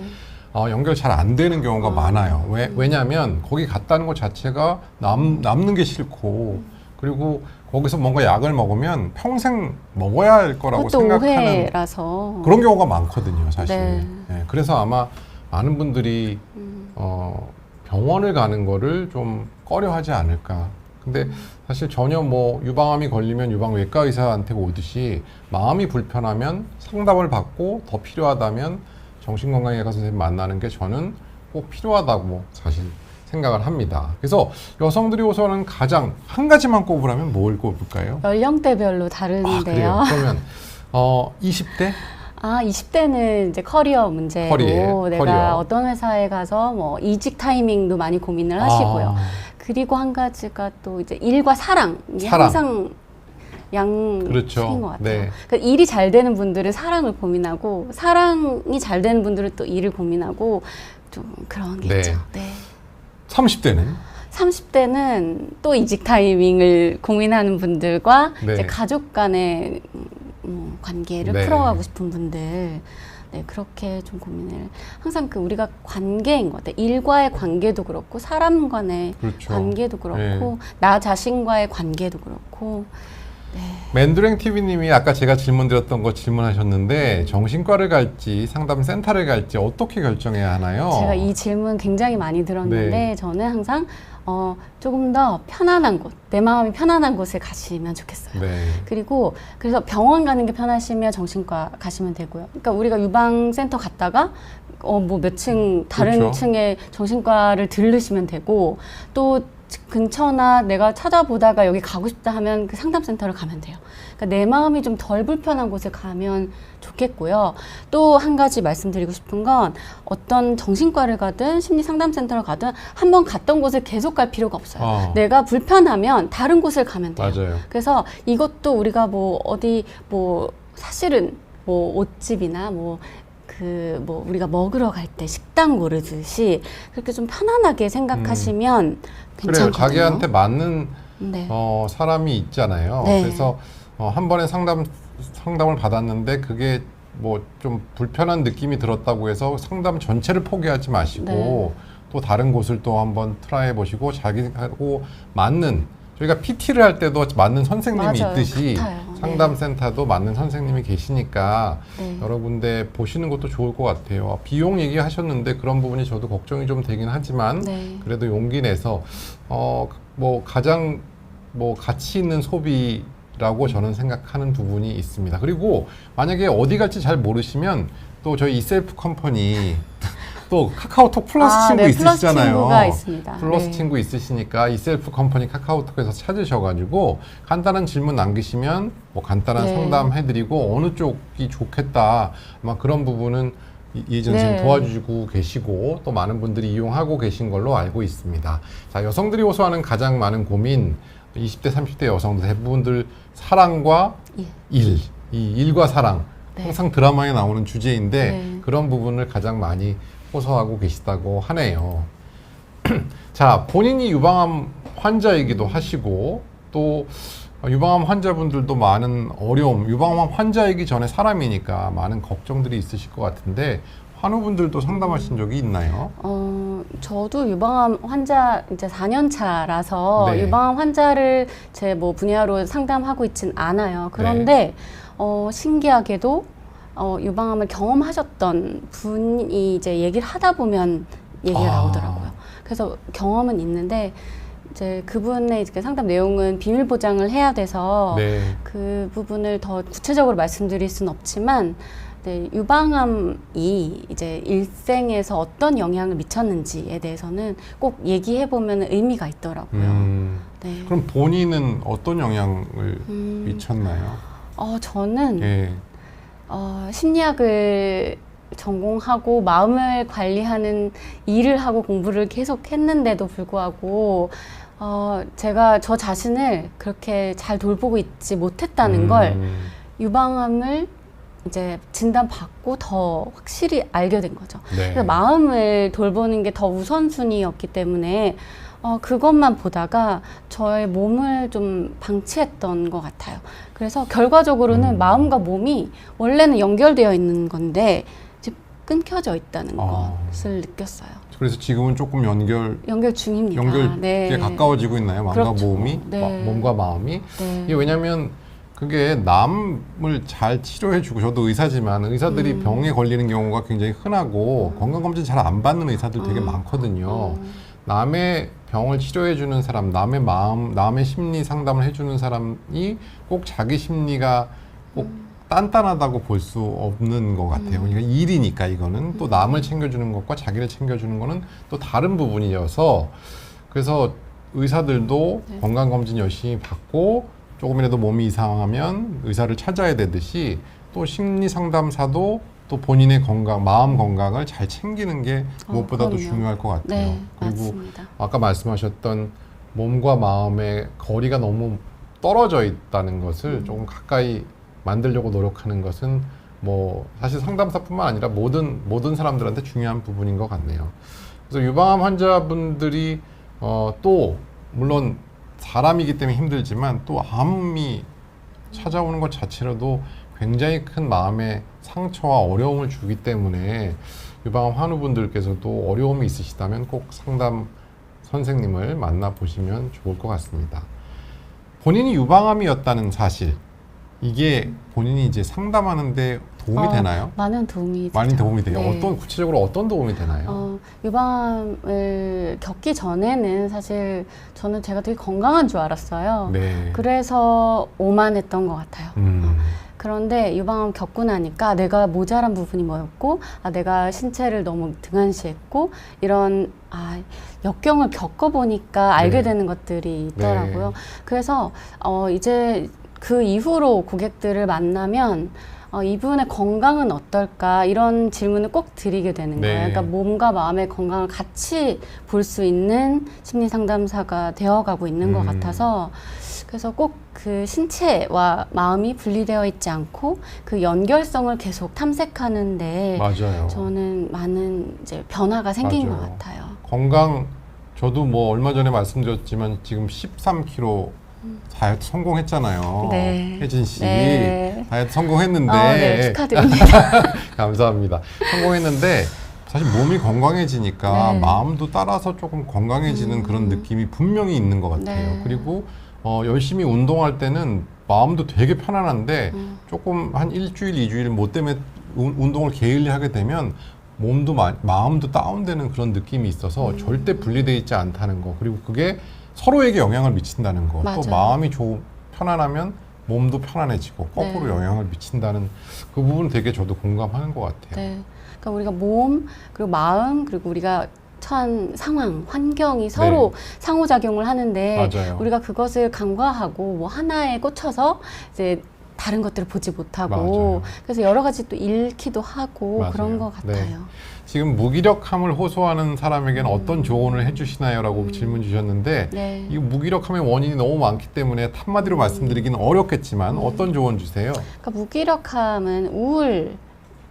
A: 연결 잘 안 되는 경우가 많아요. 왜냐하면 거기 갔다는 것 자체가 남는 게 싫고 그리고 거기서 뭔가 약을 먹으면 평생 먹어야 할 거라고
B: 그것도
A: 생각하는
B: 오해라서
A: 그런 경우가 많거든요, 사실.
B: 네.
A: 예, 그래서 아마 많은 분들이 병원을 가는 거를 좀 꺼려하지 않을까. 근데 사실 전혀 뭐 유방암이 걸리면 유방외과 의사한테 오듯이 마음이 불편하면 상담을 받고 더 필요하다면 정신건강의학과 선생님 만나는 게 저는 꼭 필요하다고 사실 생각을 합니다. 그래서 여성들이 호소하는 가장 한 가지만 꼽으라면 뭘 꼽을까요?
B: 연령대별로
A: 아,
B: 다른데요.
A: 그래요? 그러면 20대?
B: 20대는 이제 커리어 문제로 내가
A: 커리어.
B: 어떤 회사에 가서 뭐 이직 타이밍도 많이 고민을 하시고요.
A: 아,
B: 그리고 한 가지가 또 이제 일과 사랑이
A: 사랑.
B: 항상 양측인
A: 그렇죠.
B: 것 같아요.
A: 네.
B: 그러니까 일이 잘 되는 분들은 사랑을 고민하고 사랑이 잘 되는 분들은 또 일을 고민하고 좀 그런 게
A: 네.
B: 있죠. 네.
A: 30대는?
B: 30대는 또 이직 타이밍을 고민하는 분들과
A: 네.
B: 이제 가족 간의 관계를
A: 네.
B: 풀어가고 싶은 분들, 네, 그렇게 좀 고민을 그우리가 관계인 것 같아요. 일과의 관계도 그렇고 사람 간의
A: 그렇죠.
B: 관계도 그렇고
A: 네.
B: 나 자신과의 관계도 그렇고.
A: 맨드랭 TV님이 아까 제가 질문 드렸던 거 질문하셨는데 정신과를 갈지 상담센터를 갈지 어떻게 결정해야 하나요?
B: 제가 이 질문 굉장히 많이 들었는데
A: 네.
B: 저는 항상 조금 더 편안한 곳, 내 마음이 편안한 곳을 가시면 좋겠어요.
A: 네.
B: 그리고 그래서 병원 가는 게 편하시면 정신과 가시면 되고요. 그러니까 우리가 유방센터 갔다가 뭐 몇 층 다른
A: 그렇죠.
B: 층에 정신과를 들르시면 되고 또 근처나 내가 찾아보다가 여기 가고 싶다 하면 그 상담센터를 가면 돼요. 그러니까 내 마음이 좀 덜 불편한 곳에 가면 좋겠고요. 또 한 가지 말씀드리고 싶은 건 어떤 정신과를 가든 심리상담센터를 가든 한번 갔던 곳을 계속 갈 필요가 없어요. 내가 불편하면 다른 곳을 가면 돼요.
A: 맞아요.
B: 그래서 이것도 우리가 뭐 어디 뭐 사실은 뭐 옷집이나 뭐 우리가 먹으러 갈 때 식당 고르듯이 그렇게 좀 편안하게 생각하시면
A: 그래요.
B: 괜찮거든요.
A: 자기한테 맞는
B: 네.
A: 사람이 있잖아요.
B: 네.
A: 그래서 한 번에 상담을 받았는데 그게 뭐 좀 불편한 느낌이 들었다고 해서 상담 전체를 포기하지 마시고
B: 네.
A: 또 다른 곳을 또 한번 트라이 보시고 자기하고 맞는 저희가 PT를 할 때도 맞는 선생님이
B: 맞아요.
A: 있듯이
B: 같아요.
A: 상담센터도 맞는 선생님이 계시니까
B: 네.
A: 여러 군데 보시는 것도 좋을 것 같아요. 비용 얘기하셨는데 그런 부분이 저도 걱정이 좀 되긴 하지만
B: 네.
A: 그래도 용기 내서 뭐 가장 뭐 가치 있는 소비라고 저는 생각하는 부분이 있습니다. 그리고 만약에 어디 갈지 잘 모르시면 또 저희 이셀프 컴퍼니 또 카카오톡 플러스 친구
B: 네,
A: 있으시잖아요.
B: 플러스 친구가 있습니다.
A: 플러스
B: 네.
A: 친구 있으시니까 이셀프 컴퍼니 카카오톡에서 찾으셔가지고 간단한 질문 남기시면 뭐 간단한
B: 네.
A: 상담해드리고 어느 쪽이 좋겠다 아마 그런 부분은 이혜진 선생님
B: 네.
A: 도와주고 계시고 또 많은 분들이 이용하고 계신 걸로 알고 있습니다. 자, 여성들이 호소하는 가장 많은 고민 20대 30대 여성들 대부분들 사랑과 이 일과 사랑
B: 네.
A: 항상 드라마에 나오는 주제인데
B: 네.
A: 그런 부분을 가장 많이 호소하고 계시다고 하네요. 자, 본인이 유방암 환자이기도 하시고 또 유방암 환자분들도 많은 어려움, 유방암 환자이기 전에 사람이니까 많은 걱정들이 있으실 것 같은데 환우분들도 상담하신 적이 있나요?
B: 저도 유방암 환자 이제 4년 차라서
A: 네.
B: 유방암 환자를 제 뭐 분야로 상담하고 있진 않아요. 그런데 신기하게도 유방암을 경험하셨던 분이 이제 얘기를 하다 보면 얘기가 나오더라고요. 그래서 경험은 있는데 이제 그분의 이제 상담 내용은 비밀 보장을 해야 돼서
A: 네.
B: 그 부분을 더 구체적으로 말씀드릴 수는 없지만 네, 유방암이 이제 일생에서 어떤 영향을 미쳤는지에 대해서는 꼭 얘기해 보면 의미가 있더라고요. 네.
A: 그럼 본인은 어떤 영향을 미쳤나요?
B: 저는
A: 예.
B: 심리학을 전공하고 마음을 관리하는 일을 하고 공부를 계속 했는데도 불구하고 제가 저 자신을 그렇게 잘 돌보고 있지 못했다는 걸 유방암을 이제 진단받고 더 확실히 알게 된 거죠.
A: 네.
B: 그래서 마음을 돌보는 게 더 우선순위였기 때문에 그것만 보다가 저의 몸을 좀 방치했던 것 같아요. 그래서 결과적으로는 마음과 몸이 원래는 연결되어 있는 건데 이제 끊겨져 있다는 것을 느꼈어요.
A: 그래서 지금은 조금 연결
B: 중입니다.
A: 연결에
B: 네.
A: 가까워지고 있나요? 마음과
B: 그렇죠.
A: 몸이?
B: 네.
A: 몸과 마음이?
B: 네.
A: 이게 왜냐하면 그게 남을 잘 치료해주고 저도 의사지만 의사들이 병에 걸리는 경우가 굉장히 흔하고 건강검진 잘 안 받는 의사들 되게 많거든요. 남의 병을 치료해주는 사람, 남의 마음, 남의 심리 상담을 해주는 사람이 꼭 자기 심리가 꼭 단단하다고 볼 수 없는 것 같아요. 그러니까 일이니까 이거는 또 남을 챙겨주는 것과 자기를 챙겨주는 거는 또 다른 부분이어서 그래서 의사들도 건강검진 열심히 받고 조금이라도 몸이 이상하면 의사를 찾아야 되듯이 또 심리 상담사도 또 본인의 건강, 마음 건강을 잘 챙기는 게 무엇보다도
B: 그럼요.
A: 중요할 것 같아요.
B: 네,
A: 그리고
B: 맞습니다.
A: 아까 말씀하셨던 몸과 마음의 거리가 너무 떨어져 있다는 것을 조금 가까이 만들려고 노력하는 것은 뭐 사실 상담사뿐만 아니라 모든 사람들한테 중요한 부분인 것 같네요. 그래서 유방암 환자분들이 또 물론 사람이기 때문에 힘들지만 또 암이 찾아오는 것 자체로도 굉장히 큰 마음의 상처와 어려움을 주기 때문에 유방암 환우분들께서도 어려움이 있으시다면 꼭 상담 선생님을 만나보시면 좋을 것 같습니다. 본인이 유방암이었다는 사실, 이게 본인이 이제 상담하는데 도움이 되나요?
B: 많은 도움이 되죠.
A: 많이 도움이 돼요.
B: 네.
A: 구체적으로 어떤 도움이 되나요?
B: 유방암을 겪기 전에는 사실 저는 제가 되게 건강한 줄 알았어요.
A: 네.
B: 그래서 오만했던 것 같아요. 그런데 유방암 겪고 나니까 내가 모자란 부분이 뭐였고, 내가 신체를 너무 등한시했고, 이런 역경을 겪어보니까 알게
A: 네.
B: 되는 것들이 있더라고요.
A: 네.
B: 그래서 이제 그 이후로 고객들을 만나면 이분의 건강은 어떨까 이런 질문을 꼭 드리게 되는
A: 네.
B: 거예요. 그러니까 몸과 마음의 건강을 같이 볼 수 있는 심리 상담사가 되어가고 있는 것 같아서 그래서 꼭 그 신체와 마음이 분리되어 있지 않고 그 연결성을 계속 탐색하는데
A: 맞아요.
B: 저는 많은 이제 변화가 생긴
A: 맞아요.
B: 것 같아요.
A: 건강, 저도 뭐 얼마 전에 말씀드렸지만 지금 13kg 다이어트 성공했잖아요.
B: 네.
A: 혜진 씨
B: 네.
A: 다이어트 성공했는데
B: 네, 축하드립니다.
A: 감사합니다. 성공했는데 사실 몸이 건강해지니까
B: 네.
A: 마음도 따라서 조금 건강해지는 그런 느낌이 분명히 있는 것 같아요.
B: 네.
A: 그리고 열심히 운동할 때는 마음도 되게 편안한데 조금 한 일주일, 2주일 뭐 때문에 운동을 게을리하게 되면 몸도 마음도 다운되는 그런 느낌이 있어서 절대 분리되어 있지 않다는 거. 그리고 그게 서로에게 영향을 미친다는 거.
B: 맞아요.
A: 또 마음이 편안하면 몸도 편안해지고 거꾸로
B: 네.
A: 영향을 미친다는 그 부분 되게 저도 공감하는 것 같아요.
B: 네. 그러니까 우리가 몸, 그리고 마음, 그리고 우리가 처한 상황, 환경이 서로 상호작용을 하는데
A: 맞아요.
B: 우리가 그것을 간과하고 뭐 하나에 꽂혀서 이제 다른 것들을 보지 못하고
A: 맞아요.
B: 그래서 여러 가지 또 잃기도 하고
A: 맞아요.
B: 그런 것
A: 네.
B: 같아요.
A: 지금 무기력함을 호소하는 사람에게는 어떤 조언을 해주시나요? 라고 질문 주셨는데
B: 네.
A: 이 무기력함의 원인이 너무 많기 때문에 한마디로 말씀드리기는 어렵겠지만 어떤 조언 주세요?
B: 그러니까 무기력함은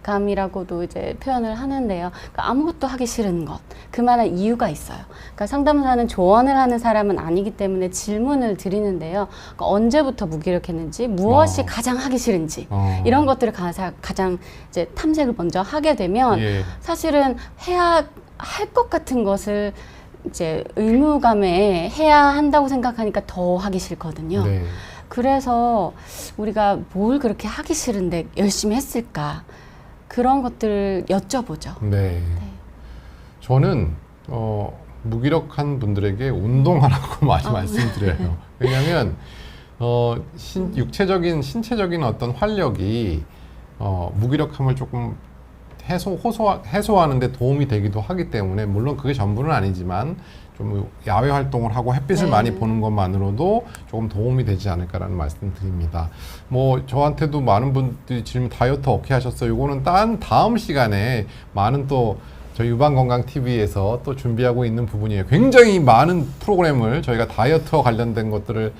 B: 감이라고도 이제 표현을 하는데요. 그러니까 아무것도 하기 싫은 것, 그만한 이유가 있어요. 그러니까 상담사는 조언을 하는 사람은 아니기 때문에 질문을 드리는데요. 그러니까 언제부터 무기력했는지, 무엇이 가장 하기 싫은지 이런 것들을 가장 이제 탐색을 먼저 하게 되면
A: 예.
B: 사실은 해야 할 것 같은 것을 이제 의무감에 해야 한다고 생각하니까 더 하기 싫거든요.
A: 네.
B: 그래서 우리가 뭘 그렇게 하기 싫은데 열심히 했을까? 그런 것들을 여쭤보죠.
A: 네. 저는 무기력한 분들에게 운동하라고 많이 말씀드려요. 왜냐하면 신체적인 어떤 활력이 무기력함을 조금 해소하는 데 도움이 되기도 하기 때문에, 물론 그게 전부는 아니지만 좀 야외 활동을 하고 햇빛을
B: 네.
A: 많이 보는 것만으로도 조금 도움이 되지 않을까라는 말씀 드립니다. 뭐 저한테도 많은 분들이 지금 다이어트 어떻게 하셨어요? 이거는 다음 시간에 많은 또 저희 유방건강TV에서 또 준비하고 있는 부분이에요. 굉장히 많은 프로그램을 저희가 다이어트와 관련된 것들을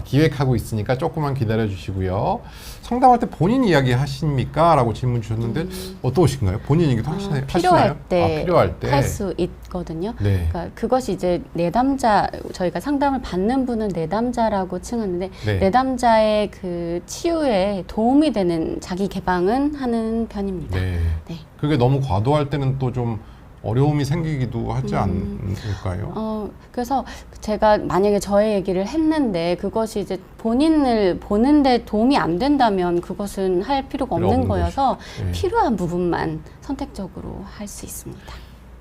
A: 기획하고 있으니까 조금만 기다려 주시고요. 상담할 때 본인 이야기 하십니까? 라고 질문 주셨는데 어떠신가요? 본인 얘기도 하시나요?
B: 필요할 때
A: 필요할 때
B: 할 수 있거든요.
A: 네.
B: 그러니까 그것이 이제 내담자, 저희가 상담을 받는 분은 내담자라고 칭하는데
A: 네.
B: 내담자의 그 치유에 도움이 되는 자기 개방은 하는 편입니다.
A: 네.
B: 네.
A: 그게 너무 과도할 때는 또 좀 어려움이 생기기도 하지 않을까요?
B: 그래서 제가 만약에 저의 얘기를 했는데 그것이 이제 본인을 보는데 도움이 안 된다면 그것은 할 필요가 없는 거여서
A: 네.
B: 필요한 부분만 선택적으로 할 수 있습니다.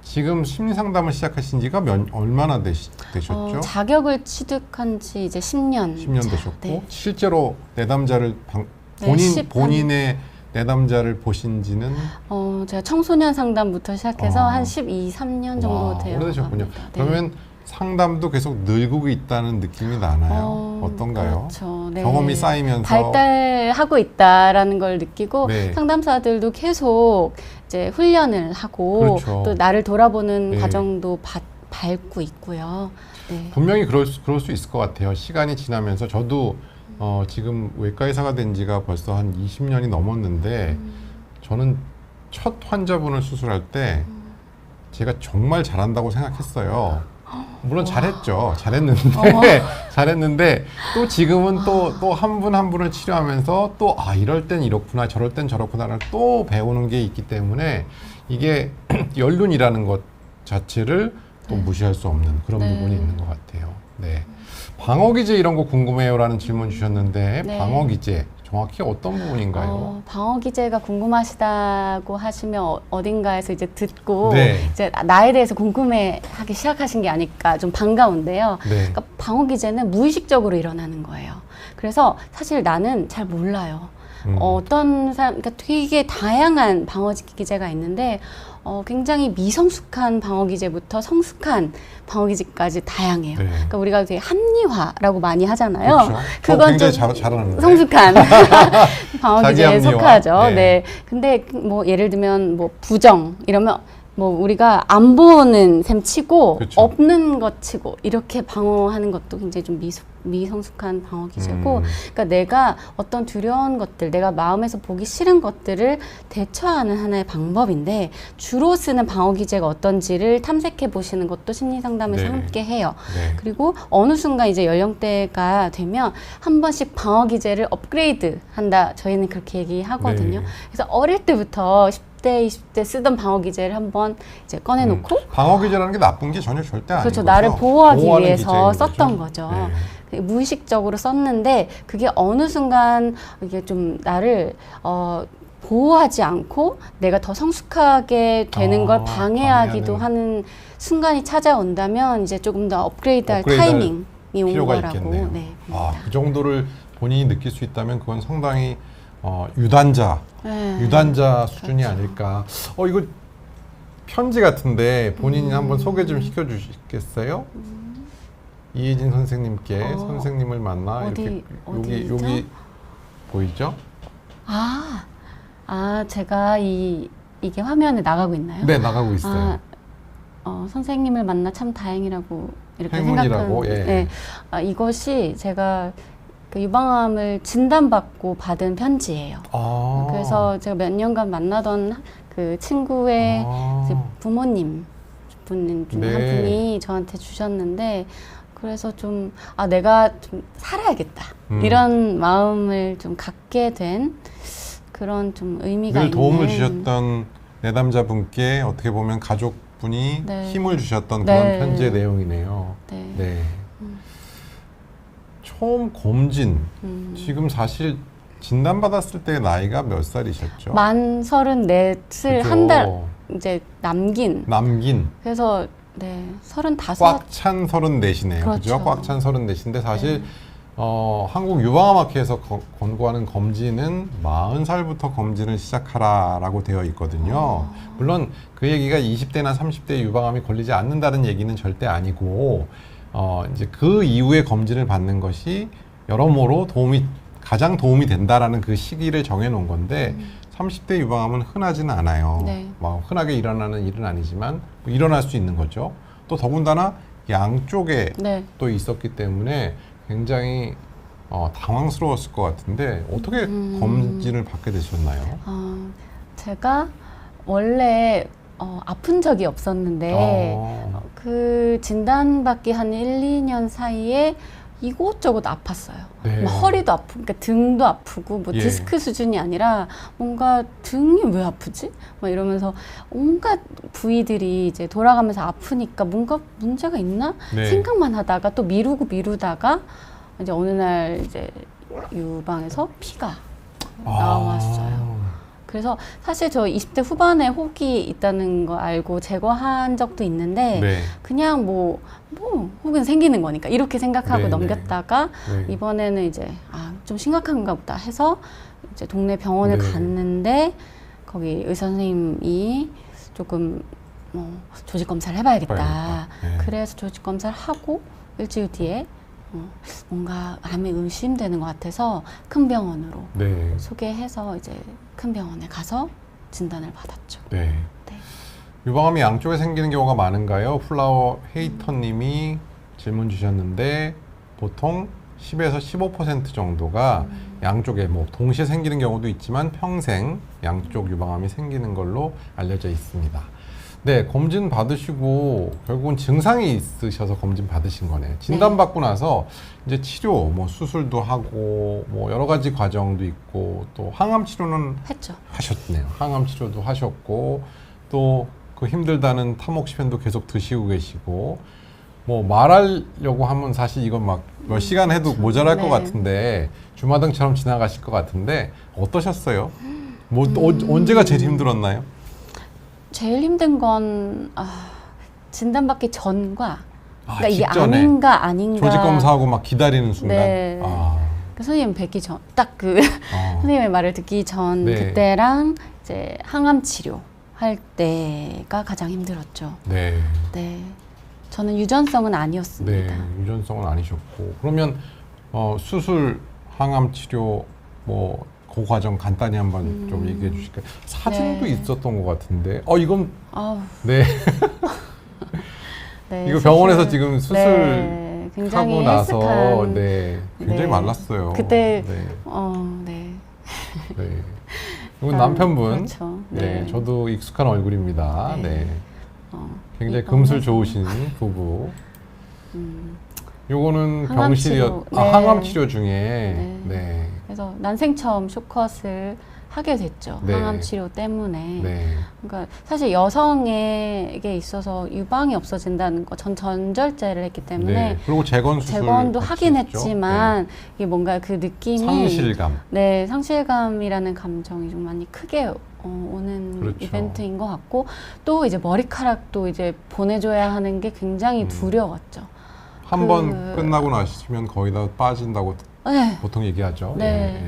A: 지금 심리 상담을 시작하신 지가 얼마나 되셨죠?
B: 자격을 취득한 지 이제 10년.
A: 10년 되셨고,
B: 네.
A: 실제로 내담자를
B: 네,
A: 본인의 내담자를 보신 지는
B: 제가 청소년 상담부터 시작해서
A: 아.
B: 한 12, 3년 정도 돼요.
A: 오래되셨군요.
B: 네.
A: 그러면 상담도 계속 늘고 있다는 느낌이 나나요? 어떤가요?
B: 그렇죠. 네.
A: 경험이 쌓이면서
B: 발달하고 있다라는 걸 느끼고
A: 네.
B: 상담사들도 계속 이제 훈련을 하고
A: 그렇죠.
B: 또 나를 돌아보는
A: 네.
B: 과정도 밟고 있고요. 네.
A: 분명히 그럴 수 있을 것 같아요. 시간이 지나면서 저도 지금 외과 의사가 된 지가 벌써 한 20년이 넘었는데 저는 첫 환자분을 수술할 때 제가 정말 잘한다고 생각했어요. 물론 잘했죠. 잘했는데 또 지금은 또 한 분 한 분을 치료하면서 또 이럴 땐 이렇구나 저럴 땐 저렇구나를 또 배우는 게 있기 때문에 이게 연륜이라는 것 자체를 또 무시할 수 없는 그런
B: 네.
A: 부분이 있는 것 같아요. 네. 방어기제 이런 거 궁금해요라는 질문 주셨는데
B: 네.
A: 방어기제 정확히 어떤 부분인가요?
B: 방어기제가 궁금하시다고 하시면 어딘가에서 이제 듣고
A: 네.
B: 이제 나에 대해서 궁금해하기 시작하신 게 아닐까 좀 반가운데요.
A: 네.
B: 그러니까 방어기제는 무의식적으로 일어나는 거예요. 그래서 사실 나는 잘 몰라요. 어떤 사람, 그러니까 되게 다양한 방어기제가 있는데 굉장히 미성숙한 방어기제부터 성숙한 방어기제까지 다양해요.
A: 네.
B: 그러니까 우리가 되게 합리화라고 많이 하잖아요.
A: 그렇죠.
B: 그건
A: 굉장히
B: 좀
A: 잘하는데.
B: 성숙한 방어기제에
A: 자기 합리화.
B: 속하죠.
A: 네.
B: 네. 근데 뭐 예를 들면 뭐 부정 이러면 뭐 우리가 안 보는 셈 치고
A: 그렇죠.
B: 없는 것 치고 이렇게 방어하는 것도 굉장히 좀 미성숙한 방어 기제고, 그러니까 내가 어떤 두려운 것들, 내가 마음에서 보기 싫은 것들을 대처하는 하나의 방법인데 주로 쓰는 방어 기제가 어떤지를 탐색해 보시는 것도 심리 상담에서
A: 네.
B: 함께 해요.
A: 네.
B: 그리고 어느 순간 이제 연령대가 되면 한 번씩 방어 기제를 업그레이드 한다. 저희는 그렇게 얘기하거든요.
A: 네.
B: 그래서 어릴 때부터 10대, 20대 쓰던 방어 기제를 한번 이제 꺼내놓고
A: 방어기제라는 게 나쁜 게 전혀 절대 아니고
B: 그렇죠. 나를 보호하기
A: 보호하는
B: 위해서
A: 기제인
B: 썼던 거죠.
A: 네.
B: 무의식적으로 썼는데 그게 어느 순간 이게 좀 나를 보호하지 않고 내가 더 성숙하게 되는 걸 방해하기도 하는 순간이 찾아온다면 이제 조금 더 업그레이드할 타이밍이 온
A: 필요가
B: 거라고.
A: 있겠네요.
B: 네.
A: 그 정도를 본인이 느낄 수 있다면 그건 상당히 유단자 수준이 아닐까. 이거 편지 같은데 본인이 한번 소개 좀 시켜주시겠어요? 이혜진 선생님께 선생님을 만나 이렇게 여기 보이죠?
B: 제가 이게 화면에 나가고 있나요?
A: 네, 나가고 있어요.
B: 선생님을 만나 참 다행이라고 이렇게
A: 행운이라고,
B: 생각하는.
A: 예.
B: 네. 이것이 제가 그 유방암을 진단받고 받은 편지예요.
A: 아.
B: 그래서 제가 몇 년간 만나던 그 친구의 이제 부모님 분 중에
A: 네.
B: 한 분이 저한테 주셨는데, 그래서 좀, 아, 내가 좀 살아야겠다. 이런 마음을 좀 갖게 된 그런 좀 의미가
A: 늘
B: 있는.
A: 도움을 주셨던 내담자분께 어떻게 보면 가족분이
B: 네.
A: 힘을 주셨던
B: 네.
A: 그런 편지의 내용이네요.
B: 네.
A: 네. 처음 검진, 지금 사실 진단받았을 때 나이가 몇 살이셨죠?
B: 만 34을 한 달 이제 남긴. 그래서 네, 35.
A: 꽉 찬 34이네요.
B: 그렇죠.
A: 그죠? 꽉 찬 34인데 사실 한국 유방암학회에서 권고하는 검진은 40살부터 검진을 시작하라라고 되어 있거든요. 물론 그 얘기가 20대나 30대 유방암이 걸리지 않는다는 얘기는 절대 아니고 이제 그 이후에 검진을 받는 것이 여러모로 가장 도움이 된다라는 그 시기를 정해 놓은 건데 30대 유방암은 흔하지는 않아요.
B: 네.
A: 뭐 흔하게 일어나는 일은 아니지만 뭐 일어날 수 있는 거죠. 또 더군다나 양쪽에
B: 네.
A: 또 있었기 때문에 굉장히 당황스러웠을 것 같은데 어떻게 검진을 받게 되셨나요?
B: 제가 원래 아픈 적이 없었는데 그 진단받기 한 1, 2년 사이에 이곳저곳 아팠어요.
A: 네.
B: 뭐 허리도 아프고, 그러니까 등도 아프고, 뭐
A: 예.
B: 디스크 수준이 아니라 뭔가 등이 왜 아프지? 막 이러면서 온갖 부위들이 이제 돌아가면서 아프니까 뭔가 문제가 있나?
A: 네.
B: 생각만 하다가 또 미루다가 이제 어느 날 이제 유방에서 피가 나왔어요. 그래서 사실 저 20대 후반에 혹이 있다는 거 알고 제거한 적도 있는데
A: 네.
B: 그냥 뭐 혹은 생기는 거니까 이렇게 생각하고
A: 네,
B: 넘겼다가
A: 네.
B: 이번에는 이제 좀 심각한가 보다 해서 이제 동네 병원을
A: 네.
B: 갔는데 거기 의사 선생님이 조금 조직 검사를 해봐야겠다.
A: 네.
B: 그래서 조직 검사를 하고 일주일 뒤에 뭔가 암이 의심되는 것 같아서 큰 병원으로
A: 네.
B: 소개해서 이제 큰 병원에 가서 진단을 받았죠.
A: 네.
B: 네.
A: 유방암이 양쪽에 생기는 경우가 많은가요? 플라워 헤이터님이 질문 주셨는데 보통 10에서 15% 정도가 양쪽에 뭐 동시에 생기는 경우도 있지만 평생 양쪽 유방암이 생기는 걸로 알려져 있습니다. 네, 검진 받으시고 결국은 증상이 있으셔서 검진 받으신 거네요. 진단받고 나서 이제 치료, 뭐 수술도 하고 뭐 여러 가지 과정도 있고 또 항암 치료는
B: 했죠.
A: 하셨네요. 항암 치료도 하셨고 또 그 힘들다는 타목시펜도 계속 드시고 계시고 뭐 말하려고 하면 사실 이건 막 몇 시간 해도 모자랄 것 같은데 주마등처럼 지나가실 것 같은데 어떠셨어요? 뭐 언제가 제일 힘들었나요?
B: 제일 힘든 건 진단받기 전과 그러니까 이게
A: 직전에
B: 암인가 아닌가
A: 조직 검사하고 막 기다리는 순간.
B: 네. 그 선생님 뵙기 전 딱 그 선생님의 말을 듣기 전
A: 네.
B: 그때랑 이제 항암 치료 할 때가 가장 힘들었죠.
A: 네.
B: 네. 저는 유전성은 아니었습니다.
A: 네, 유전성은 아니셨고 그러면 수술, 항암 치료 뭐 그 과정 간단히 한번 좀 얘기해 주실까요? 사진도
B: 네.
A: 있었던 것 같은데 이건
B: 아우,
A: 네
B: 네,
A: 이거 병원에서 지금 수술
B: 네, 굉장히
A: 하고 나서
B: 헬스한,
A: 네 굉장히
B: 네.
A: 말랐어요.
B: 그때
A: 네.
B: 네.
A: 네. 이건 남편분.
B: 그렇죠.
A: 네. 저도 익숙한 얼굴입니다.
B: 네.
A: 네. 굉장히
B: 이거
A: 금술
B: 해서.
A: 좋으신 부부. 요거는
B: 항암
A: 병실이었,
B: 치료. 네.
A: 항암 치료 중에.
B: 네.
A: 네.
B: 그래서 난생 처음 쇼컷을 하게 됐죠.
A: 네.
B: 항암 치료 때문에.
A: 네.
B: 그러니까 사실 여성에게 있어서 유방이 없어진다는 거, 전절제를 했기 때문에
A: 네. 그리고 재건 수술.
B: 재건도
A: 같이
B: 하긴
A: 했죠.
B: 했지만 이게 뭔가 그 느낌이
A: 상실감.
B: 네, 상실감이라는 감정이 좀 많이 크게 오는
A: 그렇죠.
B: 이벤트인 것 같고 또 이제 머리카락도 이제 보내줘야 하는 게 굉장히 두려웠죠.
A: 한 번 끝나고 나시면 거의 다 빠진다고
B: 네.
A: 보통 얘기하죠.
B: 네.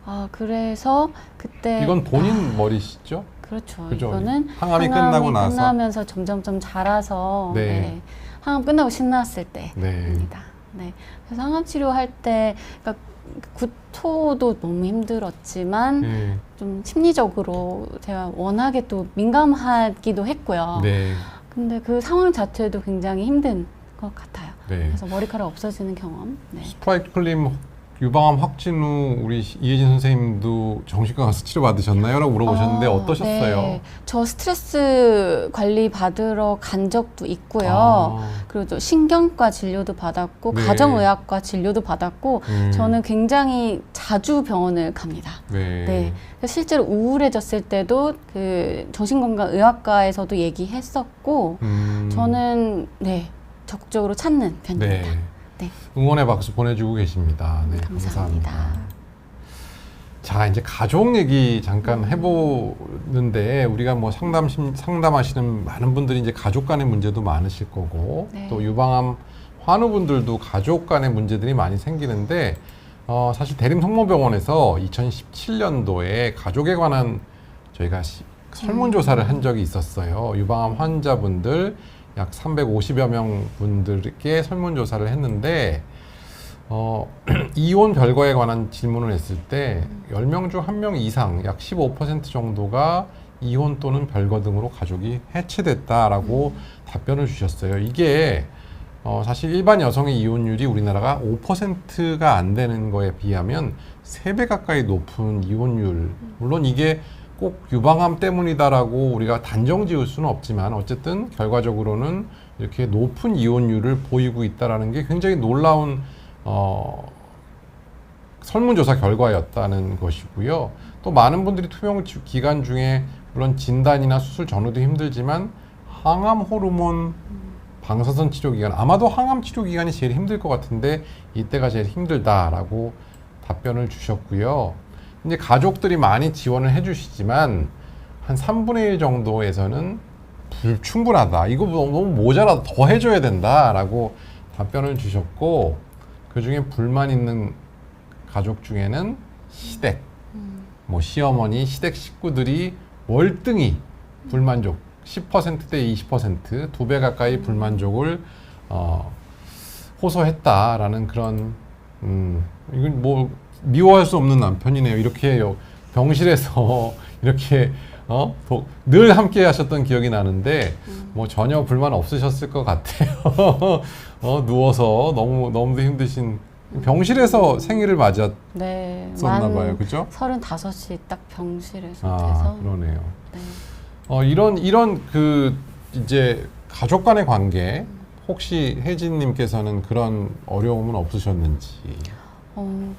A: 예,
B: 그래서 그때
A: 예. 이건 본인 머리시죠?
B: 그렇죠.
A: 그죠?
B: 이거는
A: 항암이 끝나고 나서.
B: 끝나면서 점점점 자라서
A: 네.
B: 네. 항암 끝나고 신났을 때입니다.
A: 네.
B: 네. 그래서 항암 치료할 때 그러니까 구토도 너무 힘들었지만
A: 네.
B: 좀 심리적으로 제가 워낙에 또 민감하기도 했고요.
A: 네.
B: 근데 그 상황 자체도 굉장히 힘든 것 같아요.
A: 네.
B: 그래서 머리카락 없어지는 경험. 네.
A: 스프라이트 클림 유방암 확진 후 우리 이혜진 선생님도 정신과 가서 치료 받으셨나요? 라고 물어보셨는데 어떠셨어요?
B: 네. 저 스트레스 관리 받으러 간 적도 있고요. 그리고 또 신경과 진료도 받았고
A: 네.
B: 가정의학과 진료도 받았고 저는 굉장히 자주 병원을 갑니다.
A: 네.
B: 네. 실제로 우울해졌을 때도 그 정신건강의학과에서도 얘기했었고 저는 네, 적극적으로 찾는 편입니다.
A: 네.
B: 네.
A: 응원의 박수 보내주고 계십니다. 네,
B: 감사합니다.
A: 자, 이제 가족 얘기 잠깐 해보는데 우리가 뭐 상담하시는 많은 분들이 이제 가족 간의 문제도 많으실 거고
B: 네.
A: 또 유방암 환우분들도 가족 간의 문제들이 많이 생기는데 사실 대림성모병원에서 2017년도에 가족에 관한 저희가 설문조사를 한 적이 있었어요. 유방암 환자분들 약 350여 명 분들께 설문조사를 했는데 이혼 별거에 관한 질문을 했을 때 10명 중 1명 이상 약 15% 정도가 이혼 또는 별거 등으로 가족이 해체됐다라고 답변을 주셨어요. 이게 사실 일반 여성의 이혼율이 우리나라가 5%가 안 되는 거에 비하면 3배 가까이 높은 이혼율. 물론 이게 꼭 유방암 때문이다라고 우리가 단정 지을 수는 없지만 어쨌든 결과적으로는 이렇게 높은 이혼율을 보이고 있다라는 게 굉장히 놀라운 설문조사 결과였다는 것이고요. 또 많은 분들이 투병 기간 중에 물론 진단이나 수술 전후도 힘들지만 항암 호르몬 방사선 치료 기간, 아마도 항암 치료 기간이 제일 힘들 것 같은데 이때가 제일 힘들다라고 답변을 주셨고요. 이제 가족들이 많이 지원을 해주시지만 한 3분의 1 정도에서는 불충분하다. 이거 너무 모자라다. 더 해줘야 된다라고 답변을 주셨고 그 중에 불만 있는 가족 중에는 시댁, 뭐 시어머니, 시댁 식구들이 월등히 불만족 10%대 20%, 2배 가까이 불만족을 호소했다라는 그런 이건 뭐 미워할 수 없는 남편이네요. 이렇게 병실에서 이렇게 늘 함께 하셨던 기억이 나는데 뭐 전혀 불만 없으셨을 것 같아요. 누워서 너무도 힘드신 병실에서 생일을 맞았었나
B: 네,
A: 봐요. 그죠?
B: 35시 딱 병실에서 돼서.
A: 그러네요.
B: 네.
A: 이런 그 이제 가족 간의 관계 혹시 혜진님께서는 그런 어려움은 없으셨는지?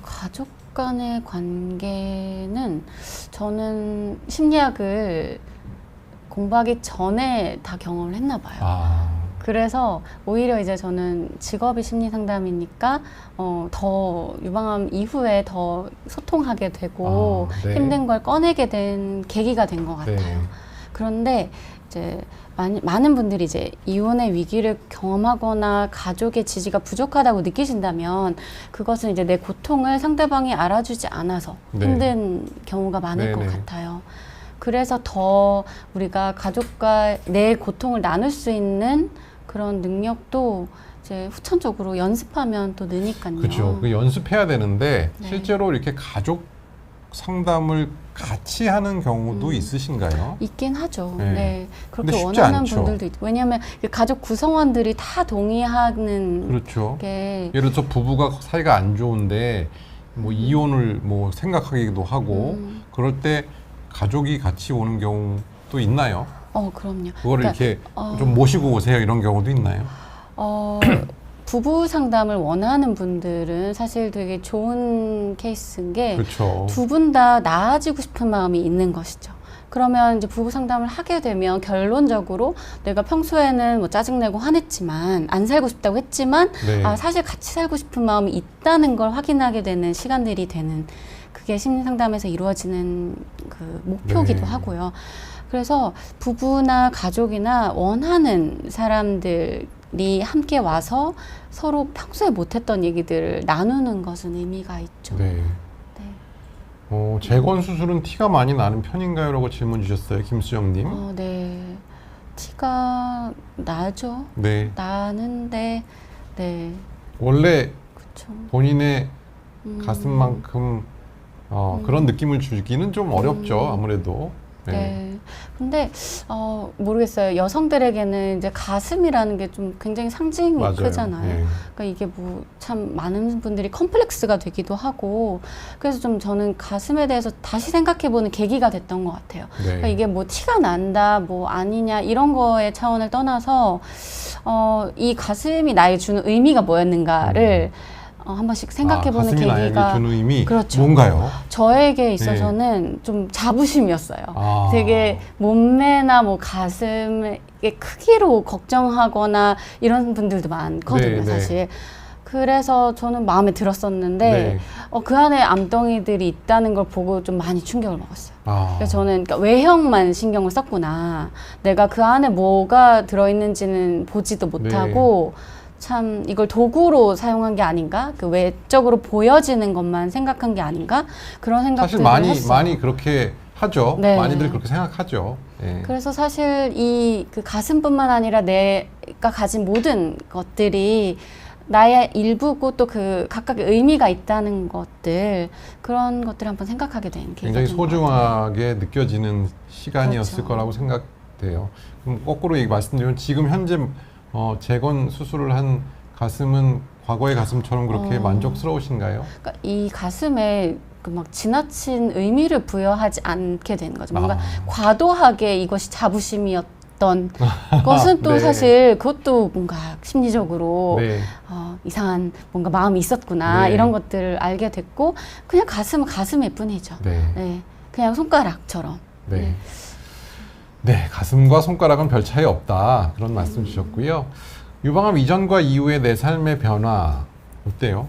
B: 가족 간의 관계는 저는 심리학을 공부하기 전에 다 경험을 했나 봐요. 그래서 오히려 이제 저는 직업이 심리 상담이니까 더 유방암 이후에 더 소통하게 되고
A: 네.
B: 힘든 걸 꺼내게 된 계기가 된 것 같아요.
A: 네.
B: 그런데 이제 많은 분들이 이제 이혼의 위기를 경험하거나 가족의 지지가 부족하다고 느끼신다면 그것은 이제 내 고통을 상대방이 알아주지 않아서
A: 네.
B: 힘든 경우가 많을
A: 네네.
B: 것 같아요. 그래서 더 우리가 가족과 내 고통을 나눌 수 있는 그런 능력도 이제 후천적으로 연습하면 또 느니까요.
A: 그렇죠. 그 연습해야 되는데
B: 네.
A: 실제로 이렇게 가족 상담을 같이 하는 경우도 있으신가요?
B: 있긴 하죠.
A: 네.
B: 네.
A: 근데
B: 그렇게
A: 쉽지
B: 원하는
A: 않죠.
B: 분들도 있고. 왜냐하면 그 가족 구성원들이 다 동의하는
A: 그렇죠.
B: 게
A: 예를 들어서 부부가 사이가 안 좋은데 뭐 이혼을 뭐 생각하기도 하고 그럴 때 가족이 같이 오는 경우도 있나요?
B: 그럼요.
A: 그거를
B: 그러니까,
A: 이렇게 좀 모시고 오세요 이런 경우도 있나요?
B: 부부 상담을 원하는 분들은 사실 되게 좋은 케이스인 게
A: 그렇죠.
B: 두 분 다 나아지고 싶은 마음이 있는 것이죠. 그러면 이제 부부 상담을 하게 되면 결론적으로 내가 평소에는 뭐 짜증내고 화냈지만 안 살고 싶다고 했지만
A: 네.
B: 사실 같이 살고 싶은 마음이 있다는 걸 확인하게 되는 시간들이 되는 그게 심리 상담에서 이루어지는 그 목표기도
A: 네.
B: 하고요. 그래서 부부나 가족이나 원하는 사람들이 함께 와서 서로 평소에 못했던 얘기들을 나누는 것은 의미가 있죠.
A: 네. 재건 수술은 티가 많이 나는 편인가요? 라고 질문 주셨어요. 김수영님.
B: 네. 티가 나죠.
A: 네.
B: 나는데, 네.
A: 원래
B: 그쵸.
A: 본인의 가슴만큼 그런 느낌을 주기는 좀 어렵죠. 아무래도.
B: 네. 근데 모르겠어요. 여성들에게는 이제 가슴이라는 게 좀 굉장히 상징이
A: 맞아요.
B: 크잖아요.
A: 네.
B: 그러니까 이게 뭐 참 많은 분들이 컴플렉스가 되기도 하고 그래서 좀 저는 가슴에 대해서 다시 생각해보는 계기가 됐던 것 같아요.
A: 네.
B: 그러니까 이게 뭐 티가 난다, 뭐 아니냐 이런 거의 차원을 떠나서 이 가슴이 나에게 주는 의미가 뭐였는가를 한 번씩 생각해보는
A: 가슴이 나에게
B: 계기가
A: 주는 의미
B: 그렇죠.
A: 뭔가요?
B: 저에게 있어서는 좀 자부심이었어요.
A: 아.
B: 되게 몸매나 뭐 가슴의 크기로 걱정하거나 이런 분들도 많거든요,
A: 네, 네.
B: 사실. 그래서 저는 마음에 들었었는데
A: 네.
B: 그 안에 암덩이들이 있다는 걸 보고 좀 많이 충격을 먹었어요.
A: 아.
B: 그래서 저는 그러니까 외형만 신경을 썼구나. 내가 그 안에 뭐가 들어있는지는 보지도 못하고 참 이걸 도구로 사용한 게 아닌가? 그 외적으로 보여지는 것만 생각한 게 아닌가? 그런 생각들을
A: 사실
B: 했어요.
A: 많이 그렇게 하죠.
B: 네.
A: 많이들 그렇게 생각하죠. 예.
B: 그래서 사실 이 그 가슴뿐만 아니라 내가 가진 모든 것들이 나의 일부고 또 그 각각의 의미가 있다는 것들 그런 것들을 한번 생각하게 된 계기가
A: 굉장히
B: 된 것 같아요.
A: 소중하게 느껴지는 시간이었을
B: 그렇죠.
A: 거라고 생각돼요. 그럼 거꾸로 말씀드리면 지금 현재 재건 수술을 한 가슴은 과거의 가슴처럼 그렇게 만족스러우신가요?
B: 그러니까 이 가슴에 그 막 지나친 의미를 부여하지 않게 되는 거죠. 뭔가 과도하게 이것이 자부심이었던 것은 또
A: 네.
B: 사실 그것도 뭔가 심리적으로
A: 네.
B: 이상한 뭔가 마음이 있었구나
A: 네.
B: 이런 것들을 알게 됐고 그냥 가슴은 가슴일 뿐이죠.
A: 네.
B: 네, 그냥 손가락처럼.
A: 네. 네, 가슴과 손가락은 별 차이 없다. 그런 말씀 주셨고요. 유방암 이전과 이후의 내 삶의 변화 어때요?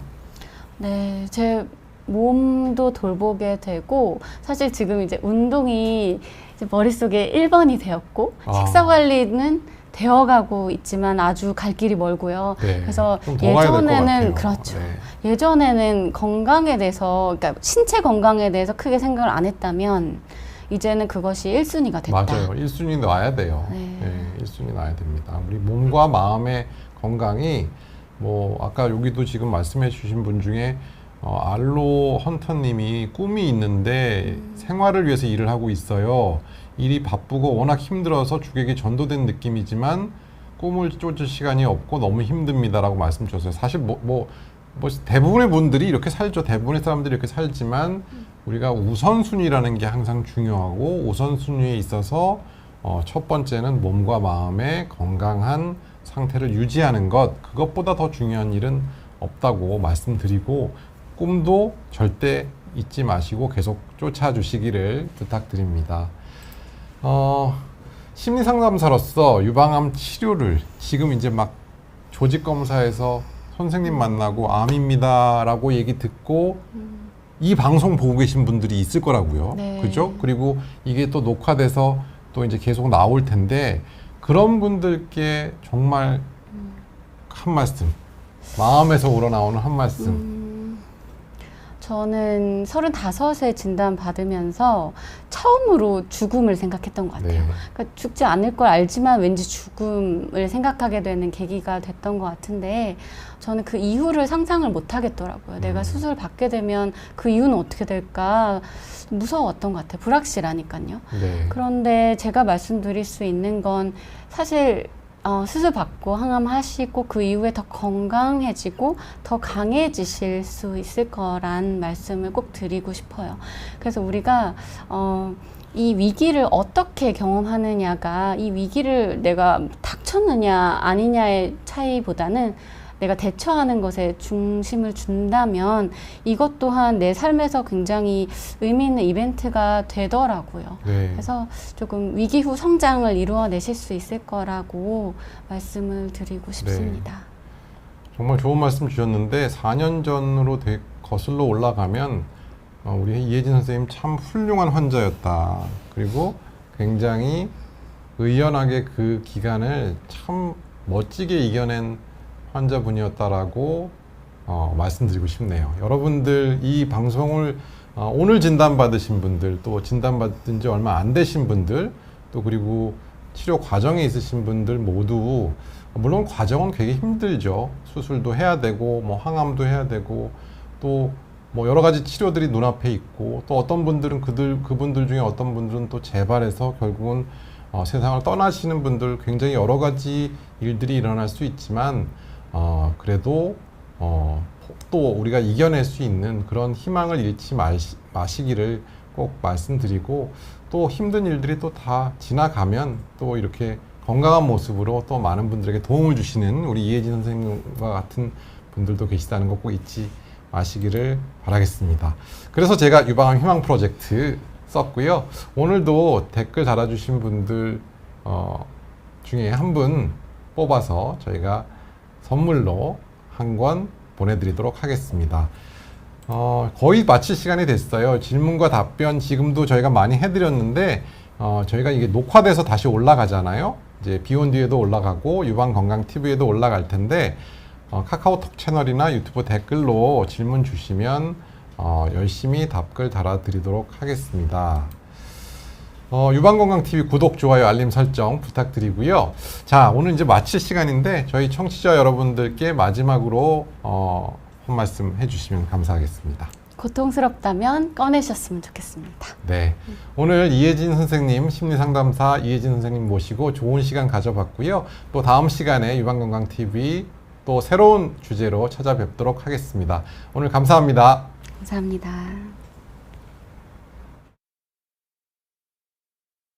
B: 네, 제 몸도 돌보게 되고 사실 지금 이제 운동이 이제 머릿속에 1번이 되었고 식사 관리는 되어가고 있지만 아주 갈 길이 멀고요.
A: 네,
B: 그래서
A: 좀더 가야 될것 같아요.
B: 예전에는 그렇죠.
A: 네.
B: 예전에는 건강에 대해서 그러니까 신체 건강에 대해서 크게 생각을 안 했다면 이제는 그것이 1순위가 됐다.
A: 맞아요. 1순위 놔야 돼요.
B: 네.
A: 네, 1순위 놔야 됩니다. 우리 몸과 마음의 건강이 뭐 아까 여기도 지금 말씀해 주신 분 중에 알로 헌터님이 꿈이 있는데 생활을 위해서 일을 하고 있어요. 일이 바쁘고 워낙 힘들어서 주객이 전도된 느낌이지만 꿈을 쫓을 시간이 없고 너무 힘듭니다라고 말씀 주셨어요. 사실 뭐 대부분의 분들이 이렇게 살죠. 대부분의 사람들이 이렇게 살지만 우리가 우선순위라는 게 항상 중요하고 우선순위에 있어서 첫 번째는 몸과 마음의 건강한 상태를 유지하는 것, 그것보다 더 중요한 일은 없다고 말씀드리고 꿈도 절대 잊지 마시고 계속 쫓아주시기를 부탁드립니다. 심리상담사로서 유방암 치료를 지금 이제 막 조직검사에서 선생님 만나고 암입니다라고 얘기 듣고 이 방송 보고 계신 분들이 있을 거라고요.
B: 네.
A: 그죠? 그리고 이게 또 녹화돼서 또 이제 계속 나올 텐데 그런 분들께 정말 한 말씀, 마음에서 우러나오는 한 말씀.
B: 저는 35세 진단 받으면서 처음으로 죽음을 생각했던 것 같아요.
A: 네.
B: 그러니까 죽지 않을 걸 알지만 왠지 죽음을 생각하게 되는 계기가 됐던 것 같은데 저는 그 이후를 상상을 못 하겠더라고요. 내가 수술 받게 되면 그 이후는 어떻게 될까 무서웠던 것 같아요. 불확실하니까요.
A: 네.
B: 그런데 제가 말씀드릴 수 있는 건 사실 수술 받고 항암 하시고 그 이후에 더 건강해지고 더 강해지실 수 있을 거란 말씀을 꼭 드리고 싶어요. 그래서 우리가 이 위기를 어떻게 경험하느냐가 이 위기를 내가 닥쳤느냐 아니냐의 차이보다는 내가 대처하는 것에 중심을 준다면 이것 또한 내 삶에서 굉장히 의미 있는 이벤트가 되더라고요.
A: 네.
B: 그래서 조금 위기 후 성장을 이루어내실 수 있을 거라고 말씀을 드리고 싶습니다.
A: 정말 좋은 말씀 주셨는데 4년 전으로 거슬러 올라가면 우리 이혜진 선생님 참 훌륭한 환자였다. 그리고 굉장히 의연하게 그 기간을 참 멋지게 이겨낸 환자분이었다라고 말씀드리고 싶네요. 여러분들 이 방송을 오늘 진단받으신 분들 또 진단받은 지 얼마 안 되신 분들 또 그리고 치료 과정에 있으신 분들 모두 물론 과정은 되게 힘들죠. 수술도 해야 되고 뭐 항암도 해야 되고 또 뭐 여러 가지 치료들이 눈앞에 있고 또 어떤 분들은 그분들 중에 어떤 분들은 또 재발해서 결국은 세상을 떠나시는 분들 굉장히 여러 가지 일들이 일어날 수 있지만 그래도 또 우리가 이겨낼 수 있는 그런 희망을 잃지 마시기를 꼭 말씀드리고 또 힘든 일들이 또 다 지나가면 또 이렇게 건강한 모습으로 또 많은 분들에게 도움을 주시는 우리 이혜진 선생님과 같은 분들도 계시다는 거 꼭 잊지 마시기를 바라겠습니다. 그래서 제가 유방암 희망 프로젝트 썼고요. 오늘도 댓글 달아주신 분들 중에 한 분 뽑아서 저희가 선물로 한 권 보내드리도록 하겠습니다. 거의 마칠 시간이 됐어요. 질문과 답변 지금도 저희가 많이 해드렸는데 저희가 이게 녹화돼서 다시 올라가잖아요. 이제 비온 뒤에도 올라가고 유방건강TV에도 올라갈 텐데 카카오톡 채널이나 유튜브 댓글로 질문 주시면 열심히 답글 달아드리도록 하겠습니다. 유방건강TV 구독, 좋아요, 알림 설정 부탁드리고요. 자, 오늘 이제 마칠 시간인데 저희 청취자 여러분들께 마지막으로 한 말씀 해주시면 감사하겠습니다.
B: 고통스럽다면 꺼내셨으면 좋겠습니다.
A: 네, 오늘 이혜진 선생님, 심리상담사 이혜진 선생님 모시고 좋은 시간 가져봤고요. 또 다음 시간에 유방건강TV 또 새로운 주제로 찾아뵙도록 하겠습니다. 오늘 감사합니다.
B: 감사합니다.